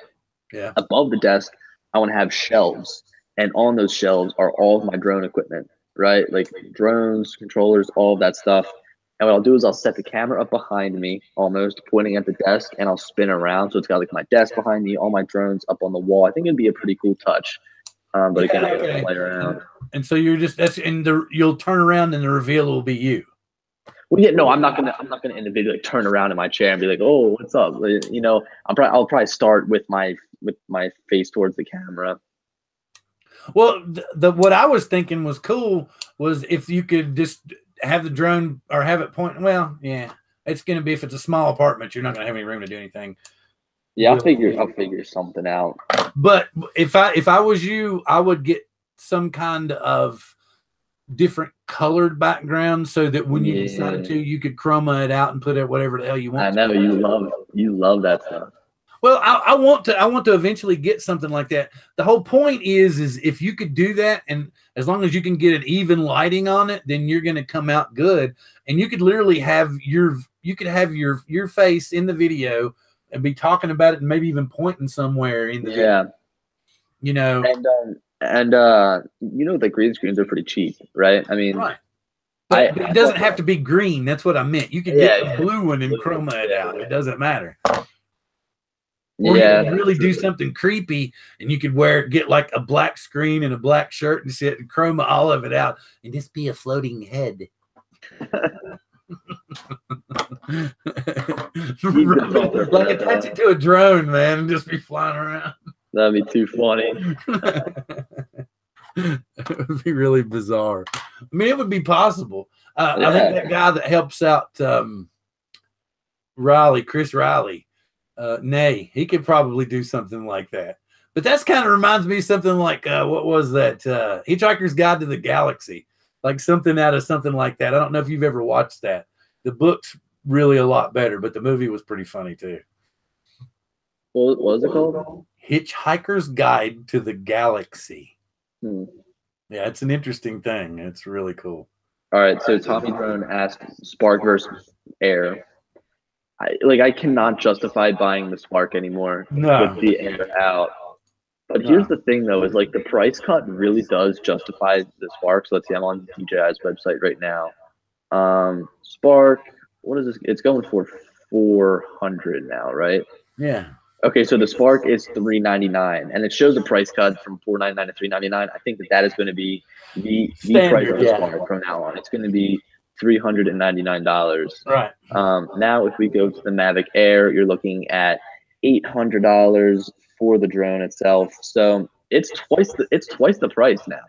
Speaker 1: Yeah.
Speaker 2: Above the desk, I want to have shelves. And on those shelves are all of my drone equipment, right? Like drones, controllers, all of that stuff. And what I'll do is I'll set the camera up behind me, almost pointing at the desk, and I'll spin around. So it's got like my desk behind me, all my drones up on the wall. I think it'd be a pretty cool touch. But again, I gotta play around.
Speaker 1: And so you're just you'll turn around and the reveal will be you.
Speaker 2: Well, yeah, no, I'm not gonna individually turn around in my chair and be like, "Oh, what's up?" You know, I'll probably start with my face towards the camera.
Speaker 1: Well, what I was thinking was cool was if you could just have the drone or have it point. Well, yeah, it's gonna be if it's a small apartment, you're not gonna have any room to do anything.
Speaker 2: Yeah, I'll figure something out.
Speaker 1: But if I was you, I would get some kind of different colored background so that when you decided to, you could chroma it out and put it whatever the hell you want.
Speaker 2: I know you love that stuff.
Speaker 1: Well, I want to eventually get something like that. The whole point is if you could do that, and as long as you can get an even lighting on it, then you're going to come out good. And you could literally have your face in the video and be talking about it and maybe even pointing somewhere in the video. You know.
Speaker 2: And you know the green screens are pretty cheap, right? I mean,
Speaker 1: right. But it doesn't have to be green. That's what I meant. You could get a blue one and chroma it out. It doesn't matter. Or you could really do something creepy, and you could get like a black screen and a black shirt and sit and chroma all of it out, and just be a floating head. Like attach it to a drone, man, and just be flying around.
Speaker 2: That'd be too funny.
Speaker 1: It would be really bizarre. I mean, it would be possible. I think that guy that helps out Chris Riley, he could probably do something like that. But that's kind of reminds me of something like what was that? Hitchhiker's Guide to the Galaxy, like something out of something like that. I don't know if you've ever watched that. The book's really a lot better, but the movie was pretty funny too.
Speaker 2: What was it called?
Speaker 1: Hitchhiker's Guide to the Galaxy.
Speaker 2: Yeah,
Speaker 1: it's an interesting thing. It's really cool.
Speaker 2: All right, so Tommy Drone asked Spark versus Air. I cannot justify buying the Spark anymore with the Air out. But here's the thing, though, is like the price cut really does justify the Spark. So let's see, I'm on DJI's website right now. Spark, what is this? It's going for $400 now, right?
Speaker 1: Yeah.
Speaker 2: Okay, so the Spark is $399, and it shows a price cut from $499 to $399. I think that is going to be the price of the Spark from now on. It's going to be $399.
Speaker 1: Right.
Speaker 2: Now, if we go to the Mavic Air, you're looking at $800 for the drone itself. So it's twice the price now.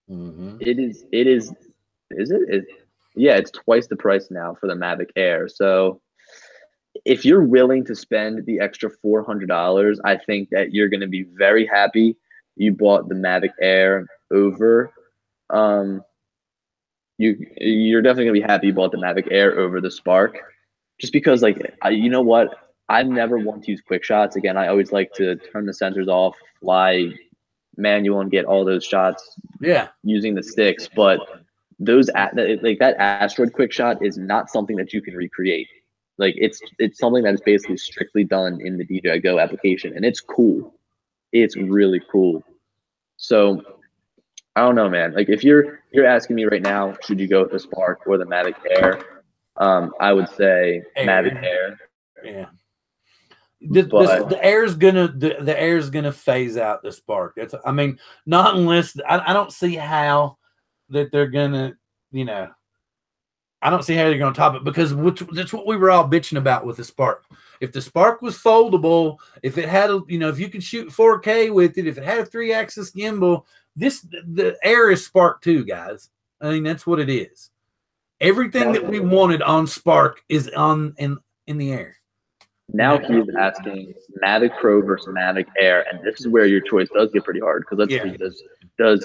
Speaker 2: It is. It is. Is it? Yeah, it's twice the price now for the Mavic Air. So if you're willing to spend the extra $400, I think that you're going to be very happy you bought the Mavic Air over. You're definitely gonna be happy you bought the Mavic Air over the Spark, just because you know what, I've never wanted to use quick shots. Again, I always like to turn the sensors off, fly manual, and get all those shots.
Speaker 1: Yeah,
Speaker 2: using the sticks, but those that Asteroid quick shot is not something that you can recreate. Like it's something that is basically strictly done in the DJI Go application, and it's cool. It's really cool. So I don't know, man. Like if you're asking me right now, should you go with the Spark or the Mavic Air? I would say Mavic Air.
Speaker 1: Yeah. The air's gonna phase out the Spark. I mean, not unless I don't see how that they're gonna, I don't see how they're gonna top it, because that's what we were all bitching about with the Spark. If the Spark was foldable, if it had if you could shoot 4K with it, if it had a 3-axis gimbal, the Air is Spark 2, guys. I mean, that's what it is. Everything that we wanted on Spark is in the Air.
Speaker 2: Now he's asking Mavic Pro versus Mavic Air, and this is where your choice does get pretty hard, because let's see, does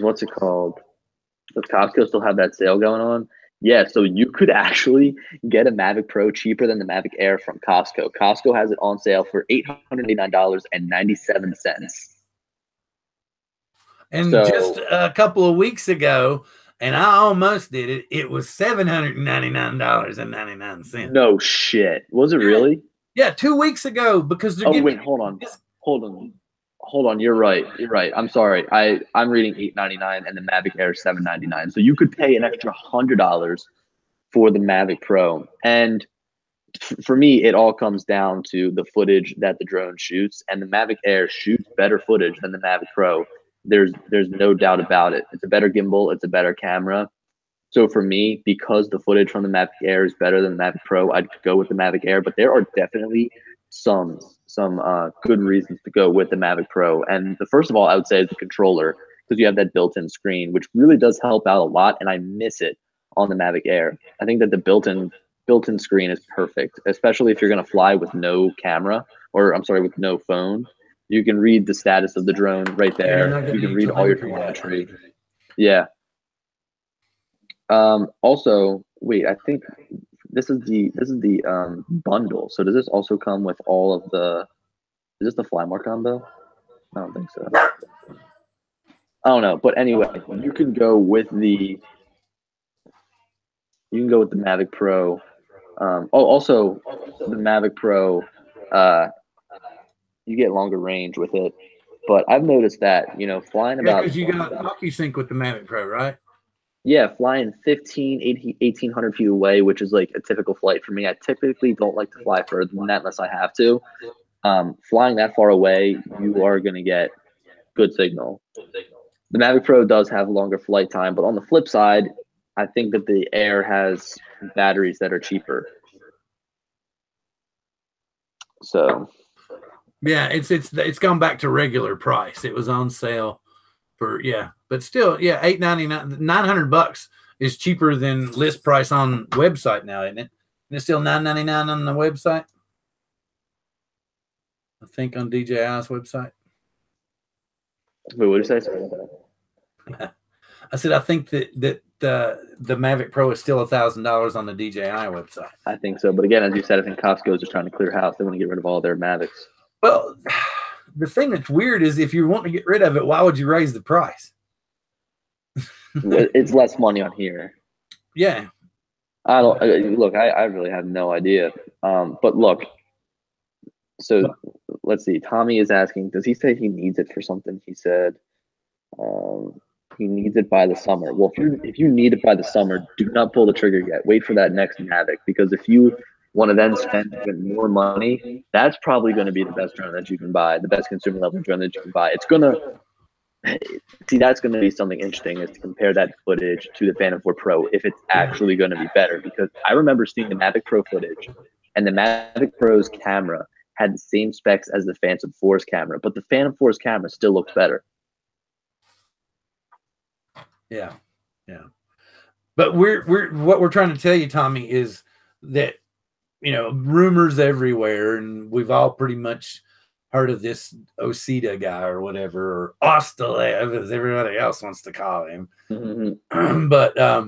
Speaker 2: what's it called? Does Costco still have that sale going on? Yeah, so you could actually get a Mavic Pro cheaper than the Mavic Air from Costco. Costco has it on sale for $889.97.
Speaker 1: And just a couple of weeks ago, and I almost did it, it was $799.99.
Speaker 2: No shit. Was it really?
Speaker 1: Yeah, 2 weeks ago, because they're
Speaker 2: wait, hold on. You're right. I'm sorry. I'm reading $899 and the Mavic Air $799. So you could pay an extra $100 for the Mavic Pro. And for me, it all comes down to the footage that the drone shoots, and the Mavic Air shoots better footage than the Mavic Pro. There's no doubt about it. It's a better gimbal. It's a better camera. So for me, because the footage from the Mavic Air is better than the Mavic Pro, I'd go with the Mavic Air. But there are definitely some good reasons to go with the Mavic Pro. And the first of all, I would say, is the controller, because you have that built-in screen, which really does help out a lot, and I miss it on the Mavic Air. I think that the built-in screen is perfect, especially if you're going to fly with no camera, or I'm sorry, with no phone. You can read the status of the drone right there. You can read all your telemetry. Yeah. Also, wait, I think this is the bundle. So does this also come with all of the? Is this the Flymore combo? I don't think so. I don't know, but anyway, you can go with the Mavic Pro. Also the Mavic Pro. You get longer range with it, but I've noticed that flying about.
Speaker 1: Because you got OcuSync with the Mavic Pro, right?
Speaker 2: Yeah, flying 1,800 feet away, which is like a typical flight for me. I typically don't like to fly further than that unless I have to. Flying that far away, you are going to get good signal. The Mavic Pro does have longer flight time, but on the flip side, I think that the Air has batteries that are cheaper. So,
Speaker 1: yeah, it's gone back to regular price. It was on sale for but still, $899, $900 is cheaper than list price on website now, isn't it? And it's still $999 on the website. I think on DJI's website.
Speaker 2: Wait, what did you say?
Speaker 1: I said I think that the Mavic Pro is still $1,000 on the DJI website.
Speaker 2: I think so, but again, as you said, I think Costco is just trying to clear house. They want to get rid of all their Mavics.
Speaker 1: Well, the thing that's weird is if you want to get rid of it, why would you raise the price?
Speaker 2: It's less money on here.
Speaker 1: Yeah.
Speaker 2: I really have no idea. But look, so let's see. Tommy is asking, does he say he needs it for something? He said he needs it by the summer. Well, if you need it by the summer, do not pull the trigger yet. Wait for that next Mavic, because if you want to then spend even more money, that's probably going to be the best drone that you can buy, the best consumer level drone that you can buy. It's going to see, that's going to be something interesting, is to compare that footage to the Phantom 4 Pro, if it's actually going to be better. Because I remember seeing the Mavic Pro footage, and the Mavic Pro's camera had the same specs as the Phantom 4's camera, but the Phantom 4's camera still looks better.
Speaker 1: Yeah. But what we're trying to tell you, Tommy, is that, you know, rumors everywhere, and we've all pretty much heard of this Osita guy or whatever, or Ostalev, as everybody else wants to call him.
Speaker 2: Mm-hmm.
Speaker 1: But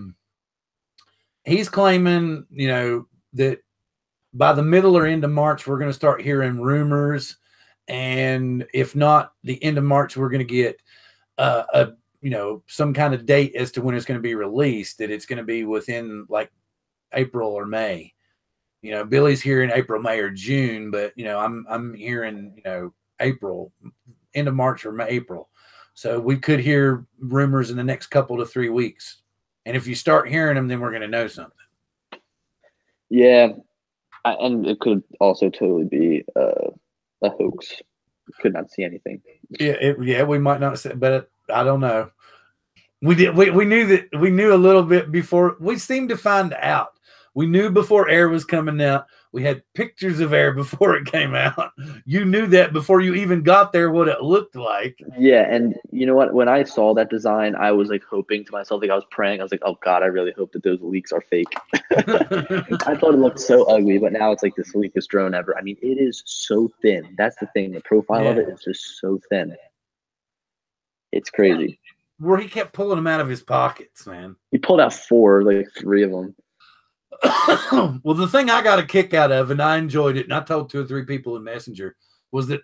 Speaker 1: he's claiming, you know, that by the middle or end of March, we're going to start hearing rumors, and if not the end of March, we're going to get a, you know, some kind of date as to when it's going to be released, that it's going to be within like April or May. You know, Billy's hearing April, May, or June, but, you know, I'm hearing, you know, April, end of March or April. So we could hear rumors in the next couple to 3 weeks. And if you start hearing them, then we're going to know something.
Speaker 2: Yeah. And it could also totally be a hoax. Could not see anything.
Speaker 1: Yeah, we might not say, but I don't know. We knew a little bit before. We seemed to find out. We knew before Air was coming out. We had pictures of Air before it came out. You knew that before you even got there, what it looked like.
Speaker 2: Yeah, and you know what? When I saw that design, I was like hoping to myself, like I was praying. I was like, oh God, I really hope that those leaks are fake. I thought it looked so ugly, but now it's like the sleekest drone ever. I mean, it is so thin. That's the thing. The profile of it is just so thin. It's crazy.
Speaker 1: Where he kept pulling them out of his pockets, man.
Speaker 2: He pulled out 4, like 3 of them.
Speaker 1: Well, the thing I got a kick out of, and I enjoyed it, and I told 2 or 3 people in Messenger, was that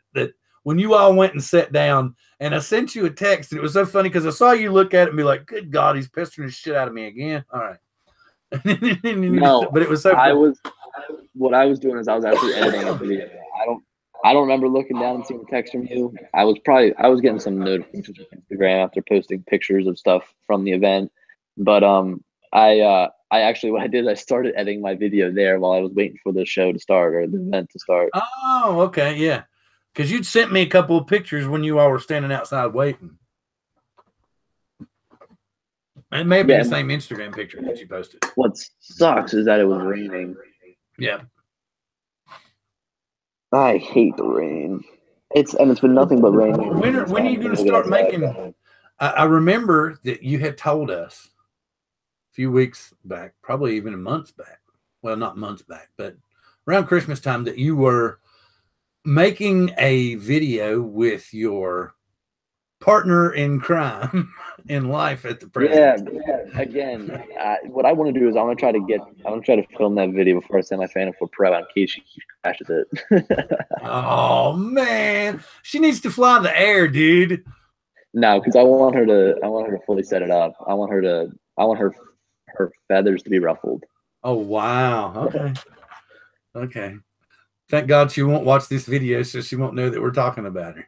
Speaker 1: when you all went and sat down, and I sent you a text, and it was so funny because I saw you look at it and be like, "Good God, he's pestering the shit out of me again." All right.
Speaker 2: No,
Speaker 1: but it was so funny.
Speaker 2: What I was doing is I was actually editing a video. I don't remember looking down and seeing a text from you. I was getting some notifications from Instagram after posting pictures of stuff from the event, but I actually, what I did, I started editing my video there while I was waiting for the show to start or the event to start.
Speaker 1: Oh, okay, yeah. Because you'd sent me a couple of pictures when you all were standing outside waiting. It may have been the same Instagram picture that you posted.
Speaker 2: What sucks is that it was raining.
Speaker 1: Yeah.
Speaker 2: I hate the rain. It's been nothing but rain.
Speaker 1: When are you going to start making? I remember that you had told us a few weeks back, probably even months back. Well, not months back, but around Christmas time, that you were making a video with your partner in crime in life at the present.
Speaker 2: Yeah. Again, what I want to do is I want to try to film that video before I send my Phantom 4 Pro in case she crashes it.
Speaker 1: Oh man, she needs to fly the air, dude.
Speaker 2: No, because I want her to fully set it up. I want her feathers to be ruffled.
Speaker 1: Oh wow. Okay. Thank God she won't watch this video, so she won't know that we're talking about her.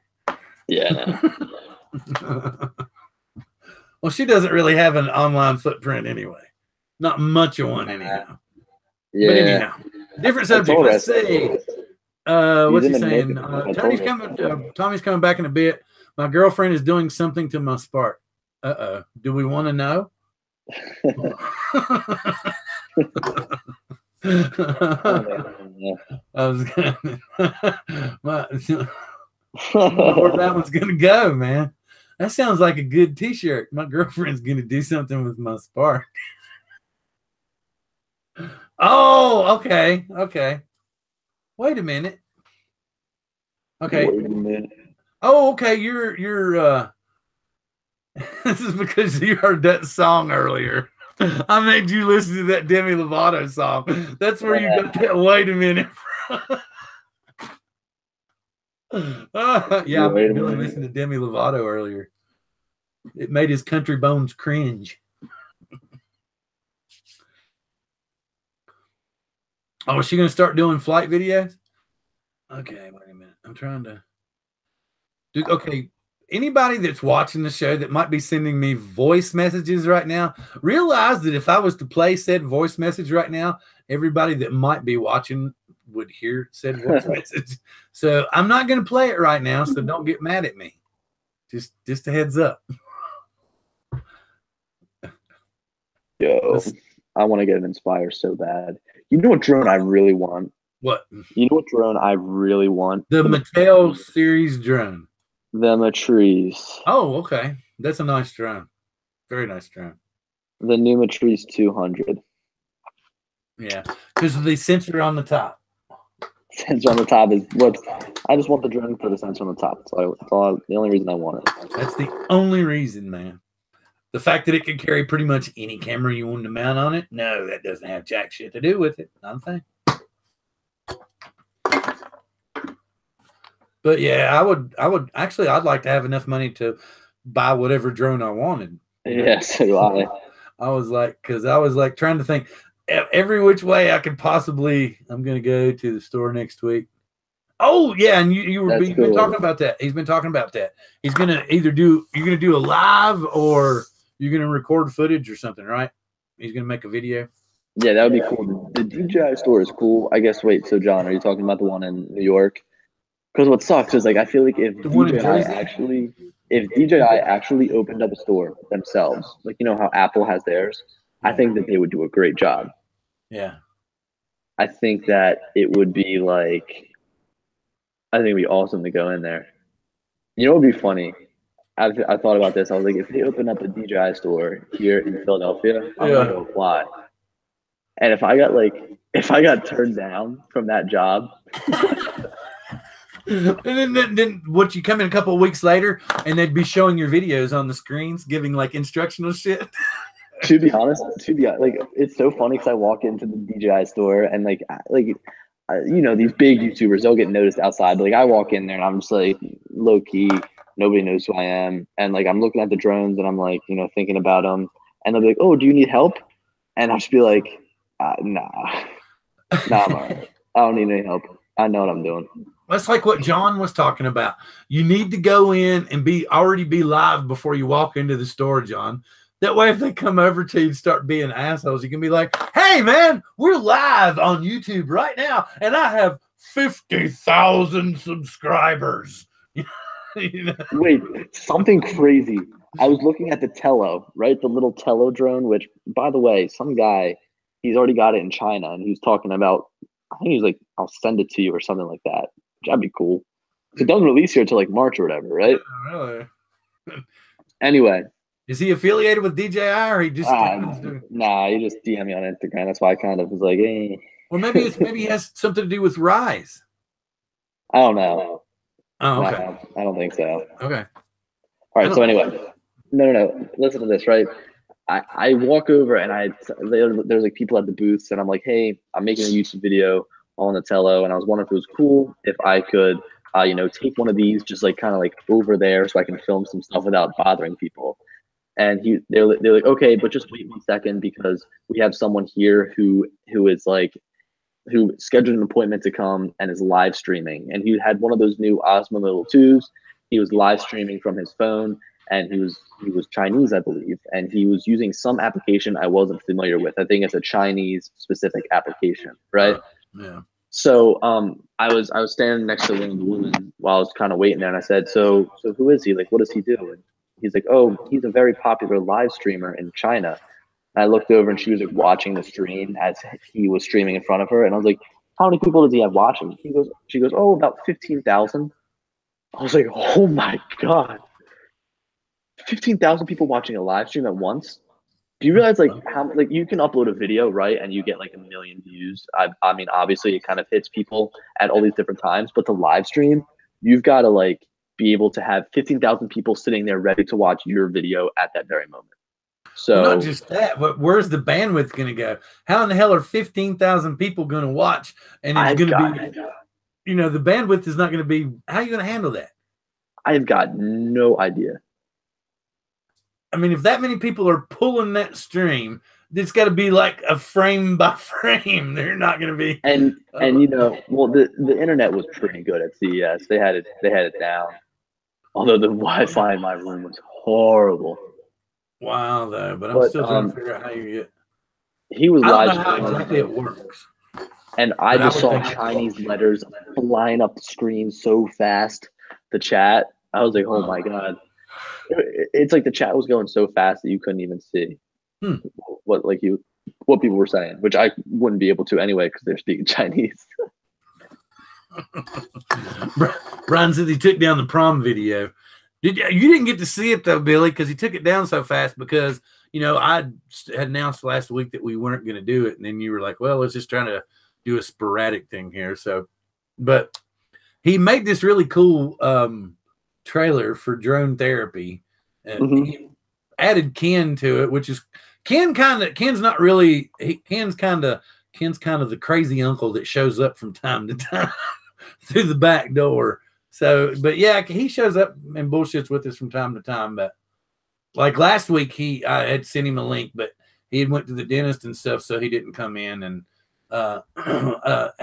Speaker 2: Yeah.
Speaker 1: Well, she doesn't really have an online footprint anyway. Not much of one anyhow.
Speaker 2: Yeah.
Speaker 1: But anyhow, different subject. Let's see. What's he saying? Tommy's coming back in a bit. My girlfriend is doing something to my spark. Do we want to know? I was gonna where that one's gonna go, man. That sounds like a good t-shirt. My girlfriend's gonna do something with my spark. Oh, okay. Wait a minute. Okay.
Speaker 2: Wait a minute.
Speaker 1: Oh, okay. You're this is because you heard that song earlier. I made you listen to that Demi Lovato song. That's where you got that wait a minute from. Yeah, I made Billy listen to Demi Lovato earlier. It made his country bones cringe. Oh, is she going to start doing flight videos? Okay, wait a minute. I'm trying to do. Okay, anybody that's watching the show that might be sending me voice messages right now, realize that if I was to play said voice message right now, everybody that might be watching would hear said voice message. So I'm not going to play it right now, so don't get mad at me. Just a heads up.
Speaker 2: Yo, I want to get an Inspire so bad. You know what drone I really want?
Speaker 1: What?
Speaker 2: You know what drone I really want?
Speaker 1: The Mattel series drone.
Speaker 2: The Matrice.
Speaker 1: Oh, okay. That's a nice drone. Very nice drone.
Speaker 2: The Numatrice 200.
Speaker 1: Yeah, because of the sensor on the top.
Speaker 2: Sensor on the top is what I just want the drone for the sensor on the top. That's the only reason I want it.
Speaker 1: That's the only reason, man. The fact that it can carry pretty much any camera you want to mount on it, no, that doesn't have jack shit to do with it. Not a thing. But yeah, I would actually, I'd like to have enough money to buy whatever drone I wanted.
Speaker 2: Yeah, so do I.
Speaker 1: I was like trying to think every which way I could possibly. I'm going to go to the store next week. Oh yeah, and you've been talking about that. He's been talking about that. He's going to either you're going to do a live or you're going to record footage or something, right? He's going to make a video.
Speaker 2: Yeah, that would be cool. The DJI store is cool. I guess. Wait, so John, are you talking about the one in New York? Because what sucks is like I feel like if DJI actually opened up a store themselves, like you know how Apple has theirs, I think that they would do a great job.
Speaker 1: Yeah.
Speaker 2: I think that it would be like, I think it'd be awesome to go in there. You know what would be funny? I thought about this. I was like, if they open up a DJI store here in Philadelphia, I'm gonna go apply. And if I got turned down from that job.
Speaker 1: And then what, you come in a couple of weeks later and they'd be showing your videos on the screens, giving like instructional shit.
Speaker 2: To be honest, like it's so funny because I walk into the DJI store and like you know, these big YouTubers, they'll get noticed outside. But like I walk in there and I'm just like low key, nobody knows who I am, and like I'm looking at the drones and I'm like, you know, thinking about them, and they'll be like, "Oh, do you need help?" And I'll just be like, "Nah, I'm all right. I don't need any help. I know what I'm doing."
Speaker 1: That's like what John was talking about. You need to go in and already be live before you walk into the store, John. That way, if they come over to you and start being assholes, you can be like, "Hey, man, we're live on YouTube right now, and I have 50,000 subscribers." You know?
Speaker 2: Wait, something crazy. I was looking at the Tello, right? The little Tello drone, which, by the way, some guy, he's already got it in China, and he was talking about, I think he was like, "I'll send it to you," or something like that. That'd be cool. It doesn't release here until like March or whatever, right?
Speaker 1: Really?
Speaker 2: Anyway.
Speaker 1: Is he affiliated with DJI or he just
Speaker 2: nah, he just DM me on Instagram. That's why I kind of was like, hey.
Speaker 1: Well, maybe he has something to do with Rise.
Speaker 2: I don't know.
Speaker 1: Oh, okay.
Speaker 2: No, I don't think so.
Speaker 1: Okay.
Speaker 2: All right. So anyway, no. Listen to this, right? I walk over and there's like people at the booths and I'm like, hey, I'm making a YouTube video on the Tello, and I was wondering if it was cool if I could, you know, take one of these just like kind of like over there so I can film some stuff without bothering people. And they're like, okay, but just wait 1 second because we have someone here who scheduled an appointment to come and is live streaming. And he had one of those new Osmo Little 2s. He was live streaming from his phone, and he was Chinese, I believe, and he was using some application I wasn't familiar with. I think it's a Chinese specific application, right?
Speaker 1: Yeah.
Speaker 2: So I was standing next to one of the women while I was kind of waiting there, and I said, so who is he? Like, what does he do? And he's like, oh, he's a very popular live streamer in China. And I looked over and she was like watching the stream as he was streaming in front of her. And I was like, how many people does he have watching? She goes, oh, about 15,000. I was like, oh my God. 15,000 people watching a live stream at once. Do you realize like how like you can upload a video, right? And you get like 1 million views. I mean, obviously it kind of hits people at all these different times, but the live stream, you've got to like be able to have 15,000 people sitting there ready to watch your video at that very moment. So
Speaker 1: not just that, but where's the bandwidth going to go? How in the hell are 15,000 people going to watch? And it's going to be, you know, the bandwidth is not going to be, how are you going to handle that?
Speaker 2: I've got no idea.
Speaker 1: I mean, if that many people are pulling that stream, it's got to be like a frame by frame. They're not going to be.
Speaker 2: And you know, well, the internet was pretty good at CES. They had it down. Although the Wi-Fi in my room was horrible.
Speaker 1: Wow, though. But I'm still trying to figure out how you get.
Speaker 2: He was live.
Speaker 1: I don't know how exactly it works.
Speaker 2: And I just saw Chinese letters flying up the screen so fast. The chat, I was like, oh my God. It's like the chat was going so fast that you couldn't even see what people were saying, which I wouldn't be able to anyway because they're speaking Chinese.
Speaker 1: Brian said he took down the prom video. You didn't get to see it though, Billy, because he took it down so fast because, you know, I had announced last week that we weren't going to do it. And then you were like, well, let's just try to do a sporadic thing here. So, but he made this really cool trailer for drone therapy. And he added Ken to it, which is Ken's kind of the crazy uncle that shows up from time to time through the back door. So, but yeah, he shows up and bullshits with us from time to time. But like last week, I had sent him a link, but he had went to the dentist and stuff, so he didn't come in, and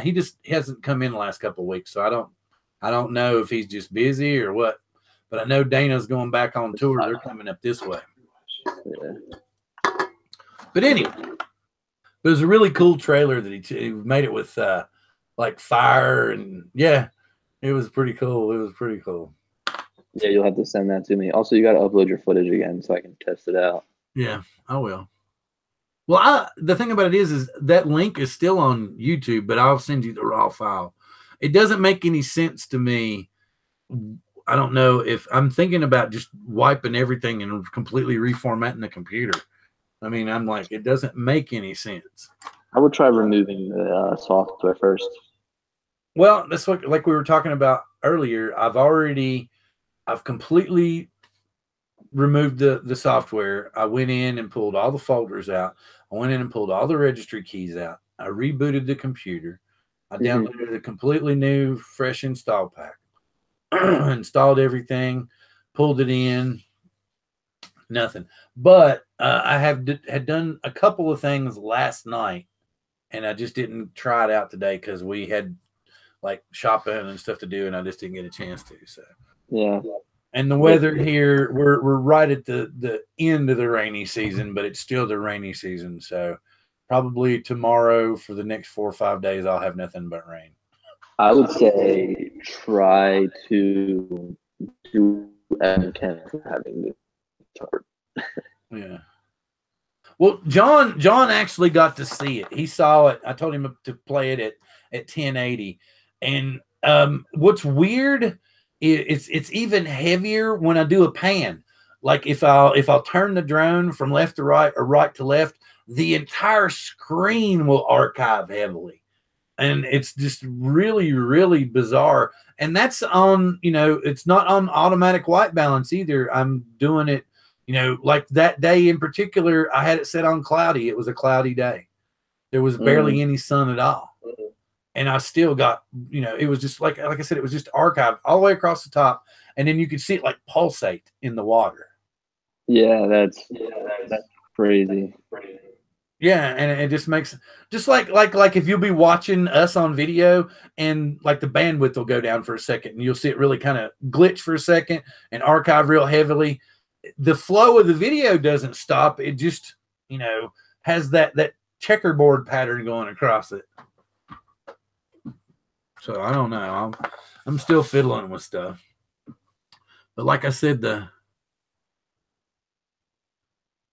Speaker 1: he just hasn't come in the last couple of weeks. So I don't know if he's just busy or what. But I know Dana's going back on tour. They're coming up this way. Yeah. But anyway, it was a really cool trailer that he made it with like fire, and yeah. It was pretty cool. It was pretty cool.
Speaker 2: Yeah, you'll have to send that to me. Also, you got to upload your footage again so I can test it out.
Speaker 1: Yeah, I will. Well, the thing about it is that link is still on YouTube, but I'll send you the raw file. It doesn't make any sense to me. I don't know if I'm thinking about just wiping everything and completely reformatting the computer. I mean, I'm like, it doesn't make any sense.
Speaker 2: I would try removing the software first.
Speaker 1: Well, that's what, like we were talking about earlier. I've completely removed the software. I went in and pulled all the folders out. I went in and pulled all the registry keys out. I rebooted the computer. I downloaded a completely new, fresh install pack. Installed everything, pulled it in. Nothing. But I had done a couple of things last night, and I just didn't try it out today because we had like shopping and stuff to do, and I just didn't get a chance to. So
Speaker 2: yeah.
Speaker 1: And the weather here, we're right at the end of the rainy season, but it's still the rainy season. So probably tomorrow for the next 4 or 5 days, I'll have nothing but rain.
Speaker 2: I would say try to do and can having the start.
Speaker 1: Yeah. Well, John actually got to see it. He saw it. I told him to play it at 1080. And what's weird is it's even heavier when I do a pan. Like if I'll turn the drone from left to right or right to left, the entire screen will archive heavily. And it's just really, really bizarre. And that's on, it's not on automatic white balance either. I'm doing it, like that day in particular, I had it set on cloudy. It was a cloudy day. There was barely any sun at all. And I still got, it was just like I said, it was just archived all the way across the top. And then you could see it like pulsate in the water.
Speaker 2: Yeah, that's crazy.
Speaker 1: Yeah, and it just makes just like if you'll be watching us on video and like the bandwidth will go down for a second and you'll see it really kind of glitch for a second and archive real heavily. The flow of the video doesn't stop. It just, has that checkerboard pattern going across it. So I don't know. I'm still fiddling with stuff. But like I said,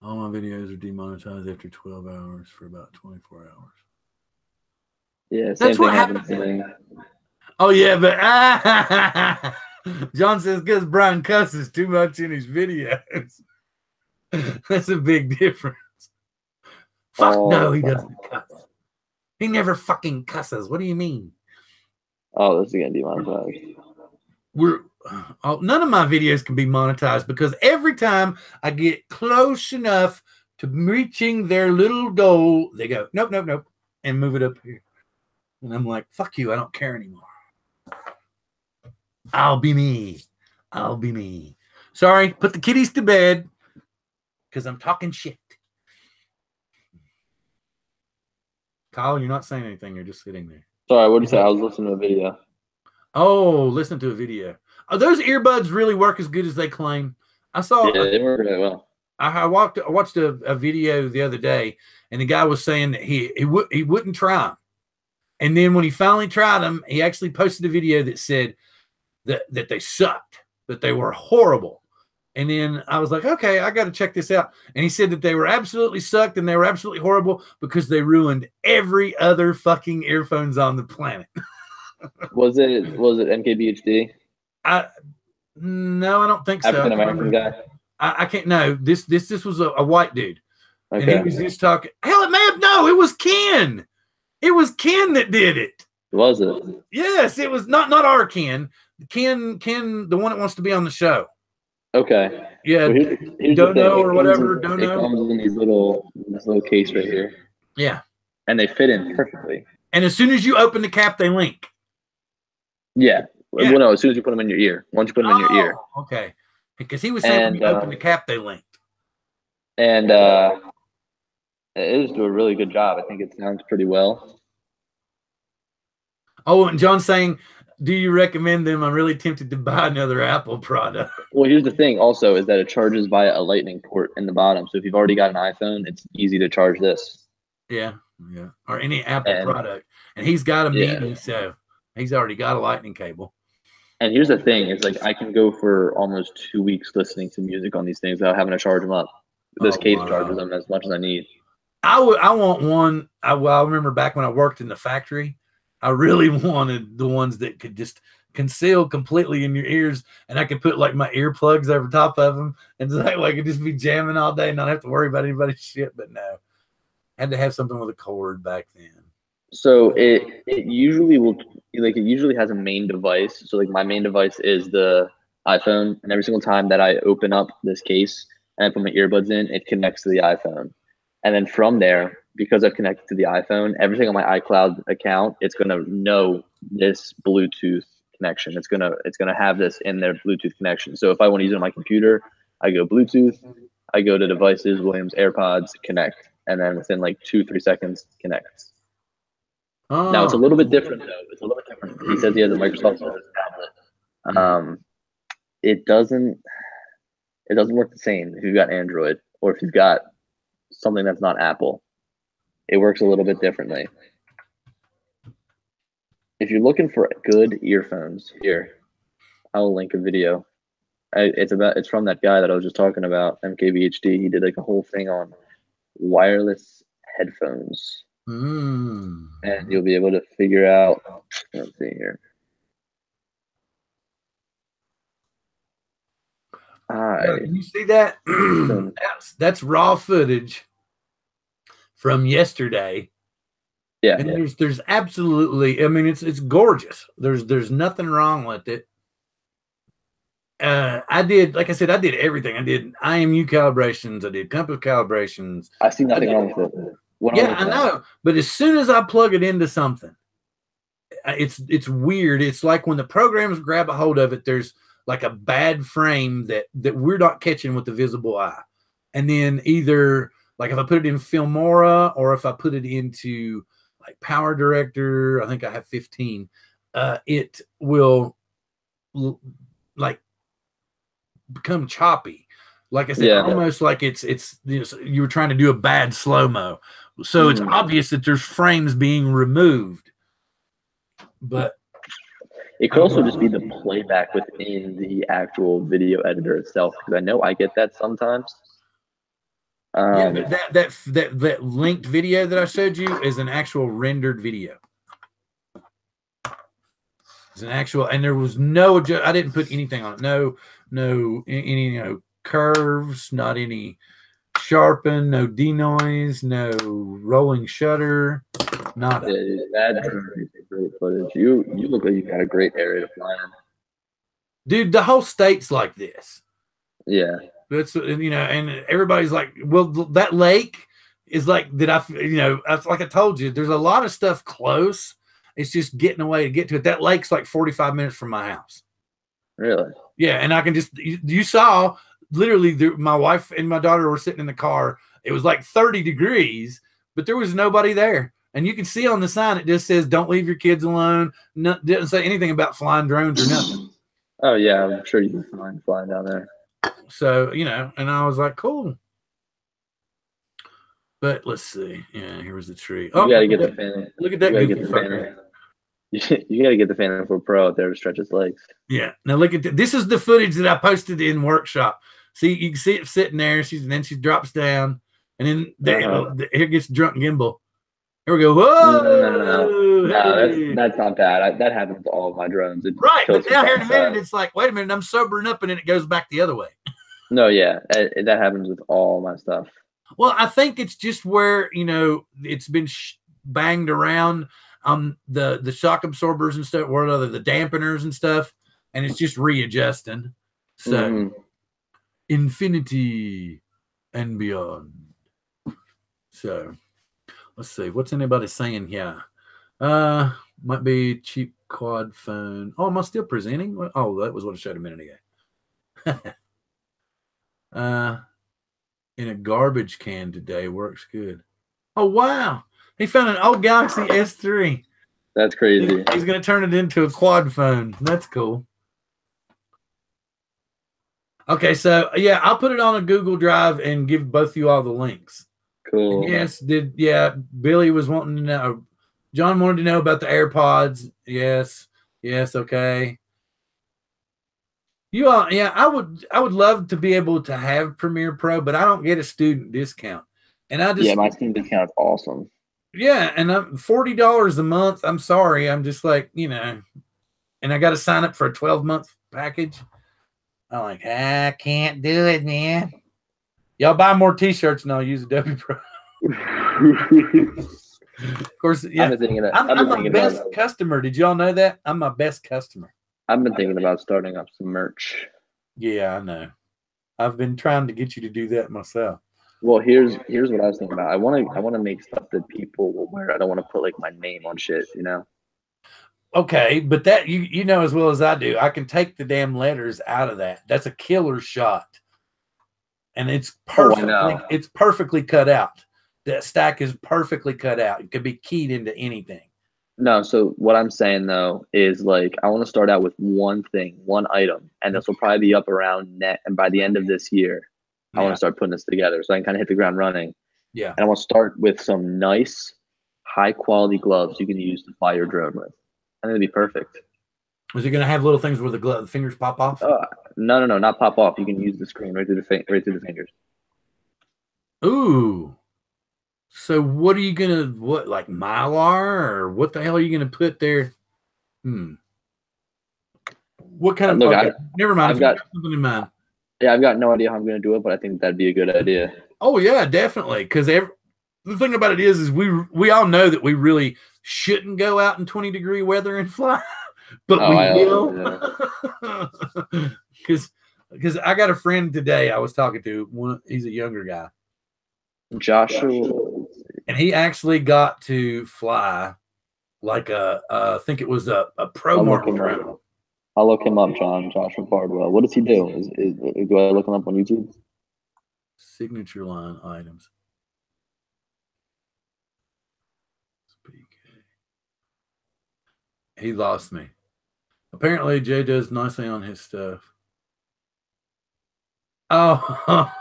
Speaker 1: all my videos are demonetized after 12 hours for about 24 hours.
Speaker 2: Yeah, that's what happens to me.
Speaker 1: Oh, yeah, but John says because Brian cusses too much in his videos. That's a big difference. Fuck no, he doesn't cuss. He never fucking cusses. What do you mean?
Speaker 2: Oh, this is going to be monetized.
Speaker 1: None of my videos can be monetized because every time I get close enough to reaching their little goal, they go, nope, and move it up here. And I'm like, fuck you, I don't care anymore. I'll be me. Sorry, put the kitties to bed because I'm talking shit. Kyle, you're not saying anything. You're just sitting there.
Speaker 2: Sorry, what did you say? I was listening to a video.
Speaker 1: Oh, listen to a video. Those earbuds really work as good as they claim.
Speaker 2: Yeah, they work really well.
Speaker 1: I watched a video the other day, and the guy was saying that he wouldn't try them. And then when he finally tried them, he actually posted a video that said that they sucked, that they were horrible. And then I was like, okay, I got to check this out. And he said that they were absolutely sucked and they were absolutely horrible because they ruined every other fucking earphones on the planet.
Speaker 2: Was it MKBHD?
Speaker 1: No, I don't think so.
Speaker 2: African American guy.
Speaker 1: I can't. No, this was a white dude,
Speaker 2: Okay.
Speaker 1: and he was just talking. Hell, it may have it was Ken. It was Ken that did it.
Speaker 2: Was it?
Speaker 1: Yes, it was not our Ken. Ken, the one that wants to be on the show.
Speaker 2: Okay.
Speaker 1: Yeah,
Speaker 2: well, here's
Speaker 1: Dono or whatever.
Speaker 2: It comes in this little case right here.
Speaker 1: Yeah.
Speaker 2: And they fit in perfectly.
Speaker 1: And as soon as you open the cap, they link.
Speaker 2: Yeah. Well, no, as soon as you put them in your ear. Once you put them in your ear.
Speaker 1: Okay. Because he was saying when you open the cap, they linked.
Speaker 2: And it is doing a really good job. I think it sounds pretty well.
Speaker 1: Oh, and John's saying, do you recommend them? I'm really tempted to buy another Apple product.
Speaker 2: Well, here's the thing also is that it charges via a lightning port in the bottom. So if you've already got an iPhone, it's easy to charge this.
Speaker 1: Yeah. Yeah. Or any Apple product. And he's got a mini, so he's already got a lightning cable.
Speaker 2: And here's the thing, is like I can go for almost 2 weeks listening to music on these things without having to charge them up. This case charges them as much as I need.
Speaker 1: I want one. I remember back when I worked in the factory, I really wanted the ones that could just conceal completely in your ears, and I could put like my earplugs over top of them, and that way I could just be jamming all day and not have to worry about anybody's shit. But no, I had to have something with a cord back then.
Speaker 2: So it usually has a main device. So like my main device is the iPhone, and every single time that I open up this case and I put my earbuds in, it connects to the iPhone. And then from there, because I've connected to the iPhone, everything on my iCloud account, it's gonna know this Bluetooth connection. It's gonna have this in their Bluetooth connection. So if I want to use it on my computer, I go Bluetooth, I go to devices, Williams AirPods, connect, and then within like 2-3 seconds, connects. Oh. Now it's a little bit different though. It's a little bit different. He says he has a Microsoft Surface tablet. It doesn't work the same if you've got Android or if you've got something that's not Apple. It works a little bit differently. If you're looking for good earphones, here, I'll link a video. It's from that guy that I was just talking about, MKBHD. He did like a whole thing on wireless headphones. And you'll be able to figure out, let's see here.
Speaker 1: Can you see that? that's raw footage from yesterday.
Speaker 2: Yeah.
Speaker 1: And there's absolutely, I mean, it's gorgeous. There's nothing wrong with it. I did everything. I did IMU calibrations. I did compass calibrations.
Speaker 2: I see nothing wrong with it.
Speaker 1: I know. But as soon as I plug it into something, it's weird. It's like when the programs grab a hold of it, there's like a bad frame that we're not catching with the visible eye. And then either like if I put it in Filmora or if I put it into like Power Director, I think I have 15, it will like become choppy. Like I said, almost like it's you were trying to do a bad slow-mo. So it's obvious that there's frames being removed. But
Speaker 2: it could also just be the playback within the actual video editor itself, because I know I get that sometimes.
Speaker 1: That linked video that I showed you is an actual rendered video. It's an actual, and there was no, I didn't put anything on it. Any curves, not any sharpen, no denoise, no rolling shutter, not
Speaker 2: that's great footage. You look like you've got a great area to fly in.
Speaker 1: Dude, the whole state's like this.
Speaker 2: Yeah.
Speaker 1: That's, and everybody's like, well, that lake is like, like I told you, there's a lot of stuff close. It's just getting away to get to it. That lake's like 45 minutes from my house.
Speaker 2: Really?
Speaker 1: Yeah. And I can just, you saw literally my wife and my daughter were sitting in the car. It was like 30 degrees, but there was nobody there. And you can see on the sign, it just says, don't leave your kids alone. Didn't say anything about flying drones or nothing.
Speaker 2: Oh yeah. I'm sure you can find flying down there.
Speaker 1: So, and I was like, cool. But let's see. Yeah, here was the tree.
Speaker 2: Oh, you got to get the fan.
Speaker 1: Look at that.
Speaker 2: You got to get the Phantom 4 Pro out there to stretch its legs.
Speaker 1: Yeah. Now look at this. Is the footage that I posted in workshop. See, you can see it sitting there. Then she drops down, and then here gets drunk gimbal. Here we go. Whoa!
Speaker 2: No, that's not bad. That happens to all of my drones.
Speaker 1: Right, but now here in a minute, it's like, wait a minute, I'm sobering up, and then it goes back the other way.
Speaker 2: No, yeah, that happens with all my stuff.
Speaker 1: Well, I think it's just where it's been banged around on the shock absorbers and stuff, or the dampeners and stuff, and it's just readjusting. So, infinity and beyond. So. Let's see. What's anybody saying here? Might be cheap quad phone. Oh, am I still presenting? Oh, that was what I showed a minute ago. In a garbage can today. Works good. Oh, wow. He found an old Galaxy S3.
Speaker 2: That's crazy.
Speaker 1: He's going to turn it into a quad phone. That's cool. Okay, so, yeah, I'll put it on a Google Drive and give both you all the links.
Speaker 2: Cool.
Speaker 1: Yes, Billy was wanting to know. John wanted to know about the AirPods. Yes, okay. You all, yeah, I would love to be able to have Premiere Pro, but I don't get a student discount. And I just
Speaker 2: my student discount is awesome.
Speaker 1: Yeah, and I'm $40 a month. I'm sorry. I'm just like, and I got to sign up for a 12-month package. I'm like, I can't do it, man. Y'all buy more T-shirts and I'll use Adobe Pro. Of course, yeah. I'm my best customer. Did y'all know that? I'm my best customer.
Speaker 2: I've been thinking about starting up some merch.
Speaker 1: Yeah, I know. I've been trying to get you to do that myself.
Speaker 2: Well, here's what I was thinking about. I want to make stuff that people will wear. I don't want to put like my name on shit,
Speaker 1: Okay, but that you know as well as I do. I can take the damn letters out of that. That's a killer shot. And it's perfectly cut out. That stack is perfectly cut out. It could be keyed into anything.
Speaker 2: No, so what I'm saying though is like I want to start out with one thing, one item, and this will probably be up around net. And by the end of this year, I want to start putting this together so I can kind of hit the ground running.
Speaker 1: Yeah.
Speaker 2: And I want to start with some nice, high quality gloves you can use to fly your drone with. And it'll be perfect.
Speaker 1: Is it going to have little things where the fingers pop off?
Speaker 2: No, not pop off. You can use the screen right through the fingers.
Speaker 1: Ooh. So what are you going to, like Mylar, or what the hell are you going to put there? What kind of, never mind. I've got something in mind.
Speaker 2: Yeah, I've got no idea how I'm going to do it, but I think that'd be a good idea.
Speaker 1: Oh yeah, definitely. Because the thing about it is we all know that we really shouldn't go out in 20-degree weather and fly. But we will, because I got a friend today I was talking to. He's a younger guy,
Speaker 2: Joshua,
Speaker 1: and he actually got to fly like I think it was a pro mark drone.
Speaker 2: I'll look him up, Joshua Bardwell. What does he do? Do I look him up on YouTube?
Speaker 1: Signature line items. He lost me. Apparently, Jay does nicely on his stuff. Oh,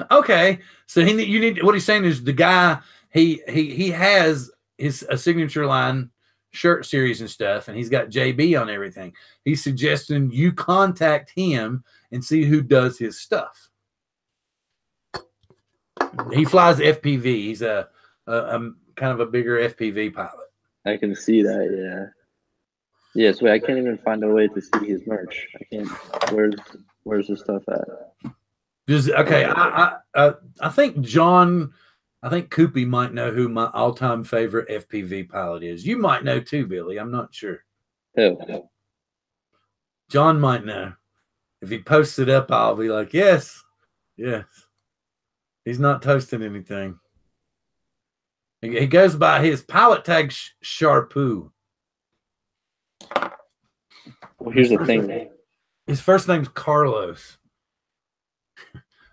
Speaker 1: okay. So you need what he's saying is the guy he has a signature line shirt series and stuff, and he's got JB on everything. He's suggesting you contact him and see who does his stuff. He flies FPV. He's a kind of a bigger FPV pilot.
Speaker 2: I can see that, yeah. Yes, wait, I can't even find a way to see his merch. I can't. Where's his stuff at?
Speaker 1: Okay, I think John, I think Koopy might know who my all-time favorite FPV pilot is. You might know too, Billy. I'm not sure.
Speaker 2: Who?
Speaker 1: John might know. If he posts it up, I'll be like, yes. He's not toasting anything. He goes by his pilot tag Sharpoo.
Speaker 2: Well, here's the thing.
Speaker 1: His first name's Carlos.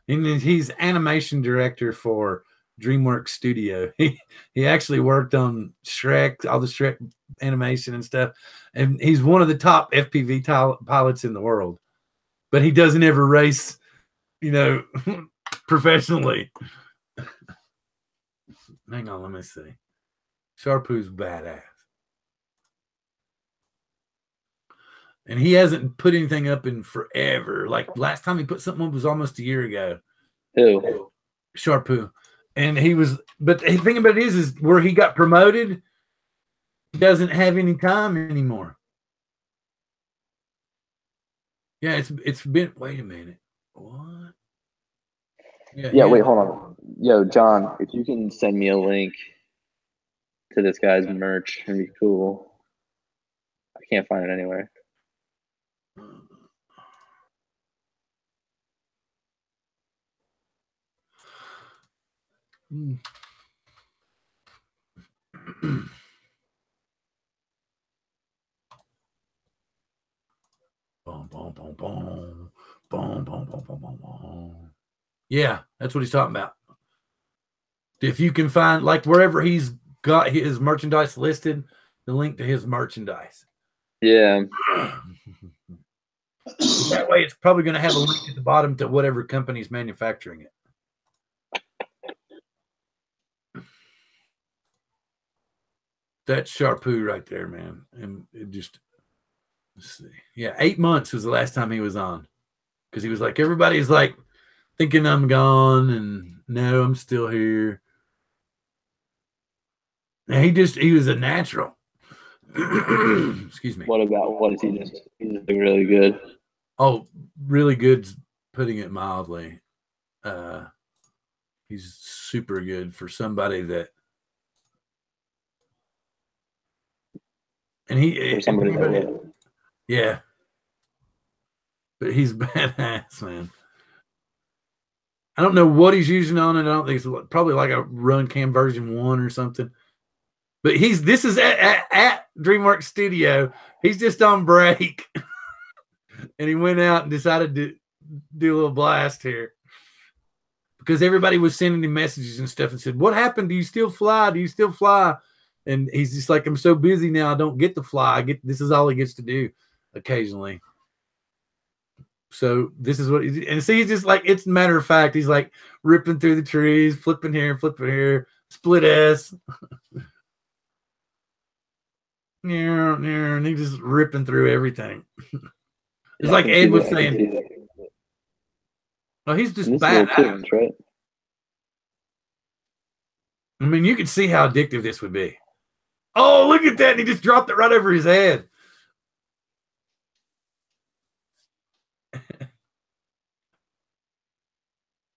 Speaker 1: And he's animation director for DreamWorks Studio. He actually worked on Shrek, all the Shrek animation and stuff. And he's one of the top FPV pilots in the world. But he doesn't ever race, professionally. Hang on, let me see. Sharpoo's badass. And he hasn't put anything up in forever. Like last time he put something up was almost a year ago.
Speaker 2: Who?
Speaker 1: Sharpoo. And he was, but the thing about it is where he got promoted, he doesn't have any time anymore. Yeah, it's been. Wait a minute. What?
Speaker 2: Yeah. Wait, hold on. Yo, John, if you can send me a link to this guy's merch, it'd be cool. I can't find it anywhere.
Speaker 1: Boom, boom, boom, boom, boom, boom, boom, boom, boom, boom. Yeah, that's what he's talking about. If you can find, like, wherever he's got his merchandise listed, the link to his merchandise.
Speaker 2: Yeah.
Speaker 1: That way, it's probably going to have a link at the bottom to whatever company's manufacturing it. That's Sharpoo right there, man. And it just, let's see. Yeah, 8 months was the last time he was on. Because he was like, everybody's like thinking I'm gone, and no, I'm still here. And he was a natural. Excuse me.
Speaker 2: What is he just? He's just really good.
Speaker 1: Oh, really good, putting it mildly. He's super good for somebody that, and he,
Speaker 2: for somebody that,
Speaker 1: yeah, but he's badass, man. I don't know what he's using on it. I don't think it's probably like a Runcam version 1 or something. But this is at DreamWorks Studio. He's just on break. And he went out and decided to do a little blast here. Because everybody was sending him messages and stuff and said, what happened? Do you still fly? Do you still fly? And he's just like, I'm so busy now, I don't get to fly. This is all he gets to do occasionally. So this is what and see, he's just like, it's a matter of fact, he's like ripping through the trees, flipping here, split S. And he's just ripping through everything. It's like Ed was saying. Oh, he's just badass,
Speaker 2: right?
Speaker 1: I mean, you can see how addictive this would be. Oh, look at that. And he just dropped it right over his head.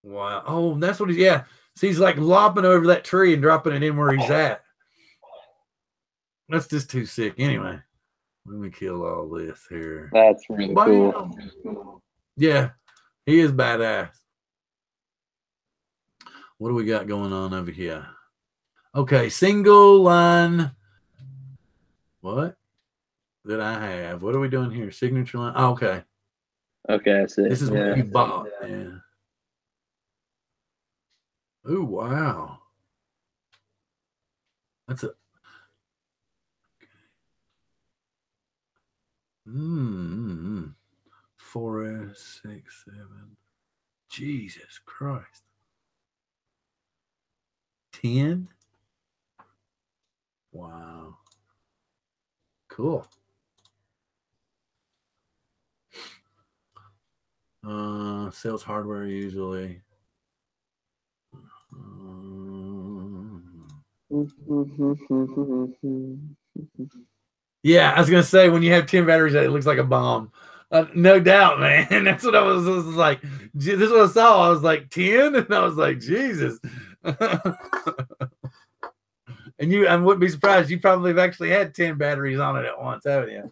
Speaker 1: Wow. Oh, that's what yeah. So he's like lopping over that tree and dropping it in where he's at. That's just too sick. Anyway, let me kill all this here.
Speaker 2: That's really cool.
Speaker 1: Yeah, he is badass. What do we got going on over here? Okay, single line. What did I have? What are we doing here? Signature line. Oh, okay.
Speaker 2: Okay, I see.
Speaker 1: This is what you bought. Yeah. Oh, wow. That's a. 4, 6, 7. Jesus Christ. 10. Wow. Cool. Sells hardware usually. Yeah, I was gonna say, when you have 10 batteries, it looks like a bomb. No doubt, man. That's what I was like. This is what I saw. I was like, 10, and I was like, Jesus. And I wouldn't be surprised. You probably have actually had 10 batteries on it at once, haven't you?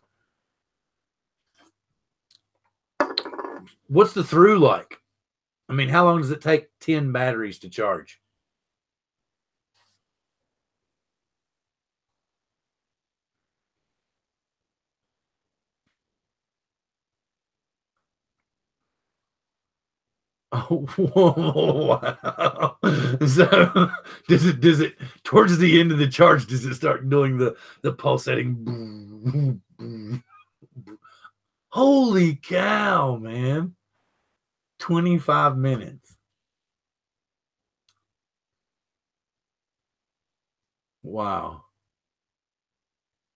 Speaker 1: What's the through like? I mean, how long does it take 10 batteries to charge? Oh, wow. So does it towards the end of the charge, does it start doing the pulsating? Holy cow, man. 25 minutes. Wow.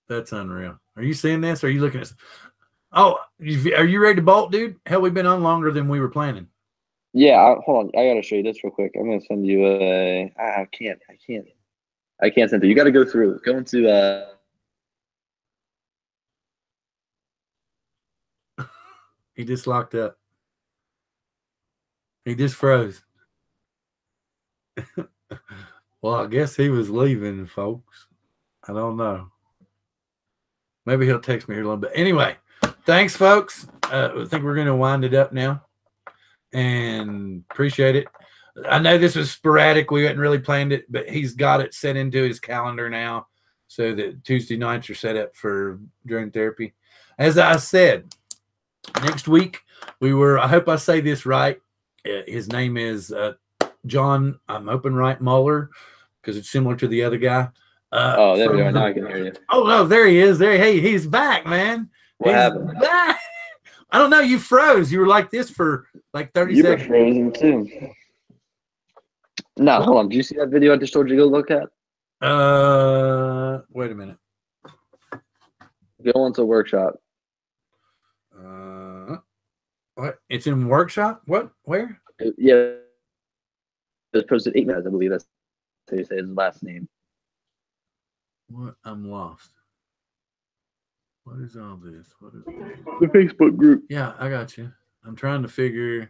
Speaker 1: That's unreal. Are you seeing this? Or are you looking at? Oh, are you ready to bolt, dude? Hell, we've been on longer than we were planning.
Speaker 2: Yeah, hold on. I gotta show you this real quick. I'm gonna send you a. I can't send it. You gotta go through. Go into
Speaker 1: He just locked up. He just froze. Well, I guess he was leaving, folks. I don't know. Maybe he'll text me here a little bit. Anyway, thanks, folks. I think we're going to wind it up now. And appreciate it. I know this was sporadic. We hadn't really planned it, but he's got it set into his calendar now so that Tuesday nights are set up for drone therapy. As I said, next week, I hope I say this right. His name is John, I'm hoping right, Muller, because it's similar to the other guy.
Speaker 2: There we go. Now I can hear you.
Speaker 1: Oh, no, there he is. Hey, he's back, man.
Speaker 2: What happened?
Speaker 1: Back. I don't know. You froze. You were like this for like 30 seconds.
Speaker 2: You were frozen too. No, hold on. Did you see that video I just told you to go look at?
Speaker 1: Wait a minute.
Speaker 2: Go into workshop.
Speaker 1: What? It's in workshop? What? Where?
Speaker 2: Yeah. It was posted 8 minutes, I believe. That's how you say his last name.
Speaker 1: What? I'm lost. What is all this? What is this?
Speaker 2: The Facebook group.
Speaker 1: Yeah, I got you. I'm trying to figure.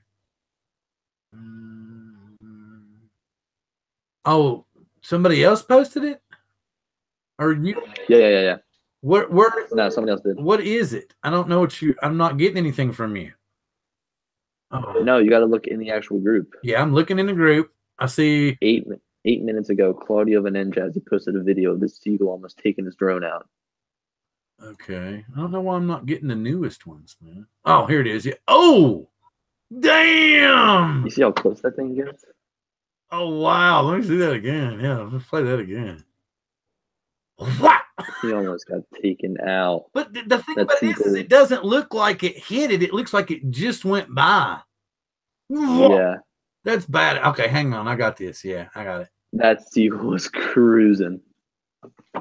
Speaker 1: Oh, somebody else posted it? Or you?
Speaker 2: Yeah.
Speaker 1: Where?
Speaker 2: No, somebody else did.
Speaker 1: What is it? I don't know what you. I'm not getting anything from you. Oh.
Speaker 2: No, you got to look in the actual group.
Speaker 1: Yeah, I'm looking in the group. I see
Speaker 2: 8 minutes ago, Claudio Venenjaz posted a video of this seagull almost taking his drone out.
Speaker 1: Okay. I don't know why I'm not getting the newest ones, man. Oh, here it is. Yeah. Oh, damn.
Speaker 2: You see how close that thing gets?
Speaker 1: Oh, wow. Let me see that again. Yeah, let's play that again. What?
Speaker 2: He almost got taken out.
Speaker 1: But the thing about this is it doesn't look like it hit it. It looks like it just went by.
Speaker 2: Yeah.
Speaker 1: That's bad. Okay, hang on. I got this. Yeah, I got it.
Speaker 2: That seagull was cruising.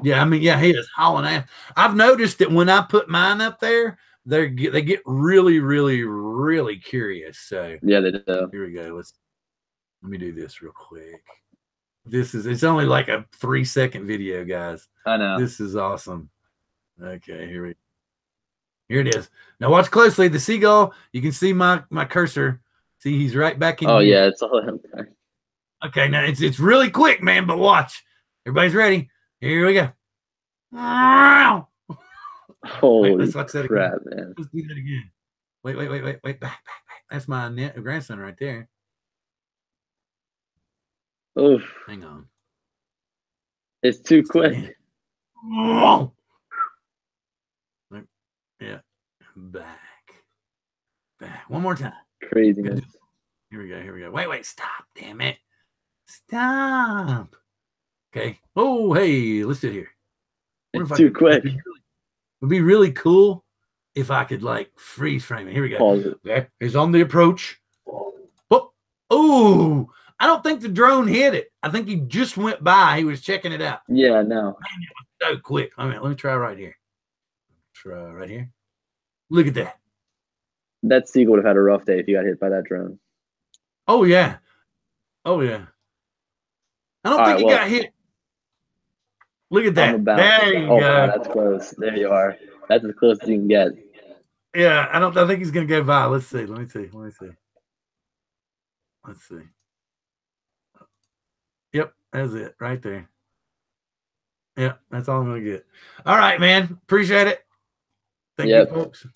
Speaker 1: Yeah, I mean, yeah, he is hauling ass. I've noticed that when I put mine up there, they get really, really, really curious. So
Speaker 2: yeah, they do.
Speaker 1: Here we go. Let me do this real quick. It's only like a 3-second video, guys.
Speaker 2: I know.
Speaker 1: This is awesome. Okay, here it is. Now watch closely. The seagull, you can see my cursor. See, he's right back in.
Speaker 2: Oh, here. Yeah, it's all empty.
Speaker 1: Okay, now it's really quick, man, but watch. Everybody's ready. Here we go.
Speaker 2: Holy let's watch that crap, again. Man.
Speaker 1: Let's do that again. Wait. Back. That's my grandson right there.
Speaker 2: Oof.
Speaker 1: Hang on.
Speaker 2: It's too quick.
Speaker 1: Yeah. Back. One more time.
Speaker 2: Craziness.
Speaker 1: Here we go. Wait. Stop. Damn it. Stop. Okay. Oh, hey, let's sit here.
Speaker 2: It's too quick.
Speaker 1: It would be really cool if I could like freeze frame it. Here we go. Okay. He's on the approach. Oh, I don't think the drone hit it. I think he just went by. He was checking it out.
Speaker 2: Yeah, no.
Speaker 1: Man, it was so quick. Let me try right here. Look at that.
Speaker 2: That seagull would have had a rough day if you got hit by that drone.
Speaker 1: Oh, yeah. I don't think he got hit. Look at that. There you go.
Speaker 2: Wow, that's close. There you are. That's as close as you can get.
Speaker 1: Yeah, I think he's going to go by. Let's see. Let me see. Yep, that's it right there. Yep, that's all I'm going to get. All right, man. Appreciate it. Thank you, folks.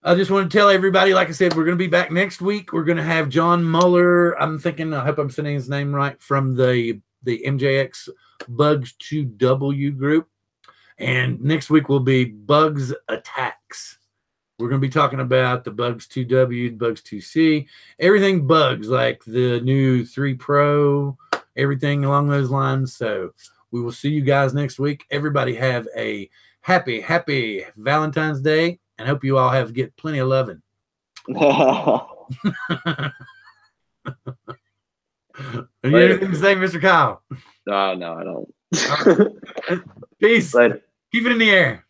Speaker 1: I just want to tell everybody, like I said, we're going to be back next week. We're going to have John Muller. I hope I'm saying his name right, from the MJX Bugs 2W group. And next week will be Bugs Attacks. We're going to be talking about the Bugs 2W, Bugs 2C, everything bugs, like the new 3 Pro, everything along those lines. So we will see you guys next week. Everybody have a happy Valentine's Day, and hope you all get plenty of loving. Are you anything to say, Mr. Kyle?
Speaker 2: No, I don't.
Speaker 1: Peace.
Speaker 2: Later.
Speaker 1: Keep it in the air.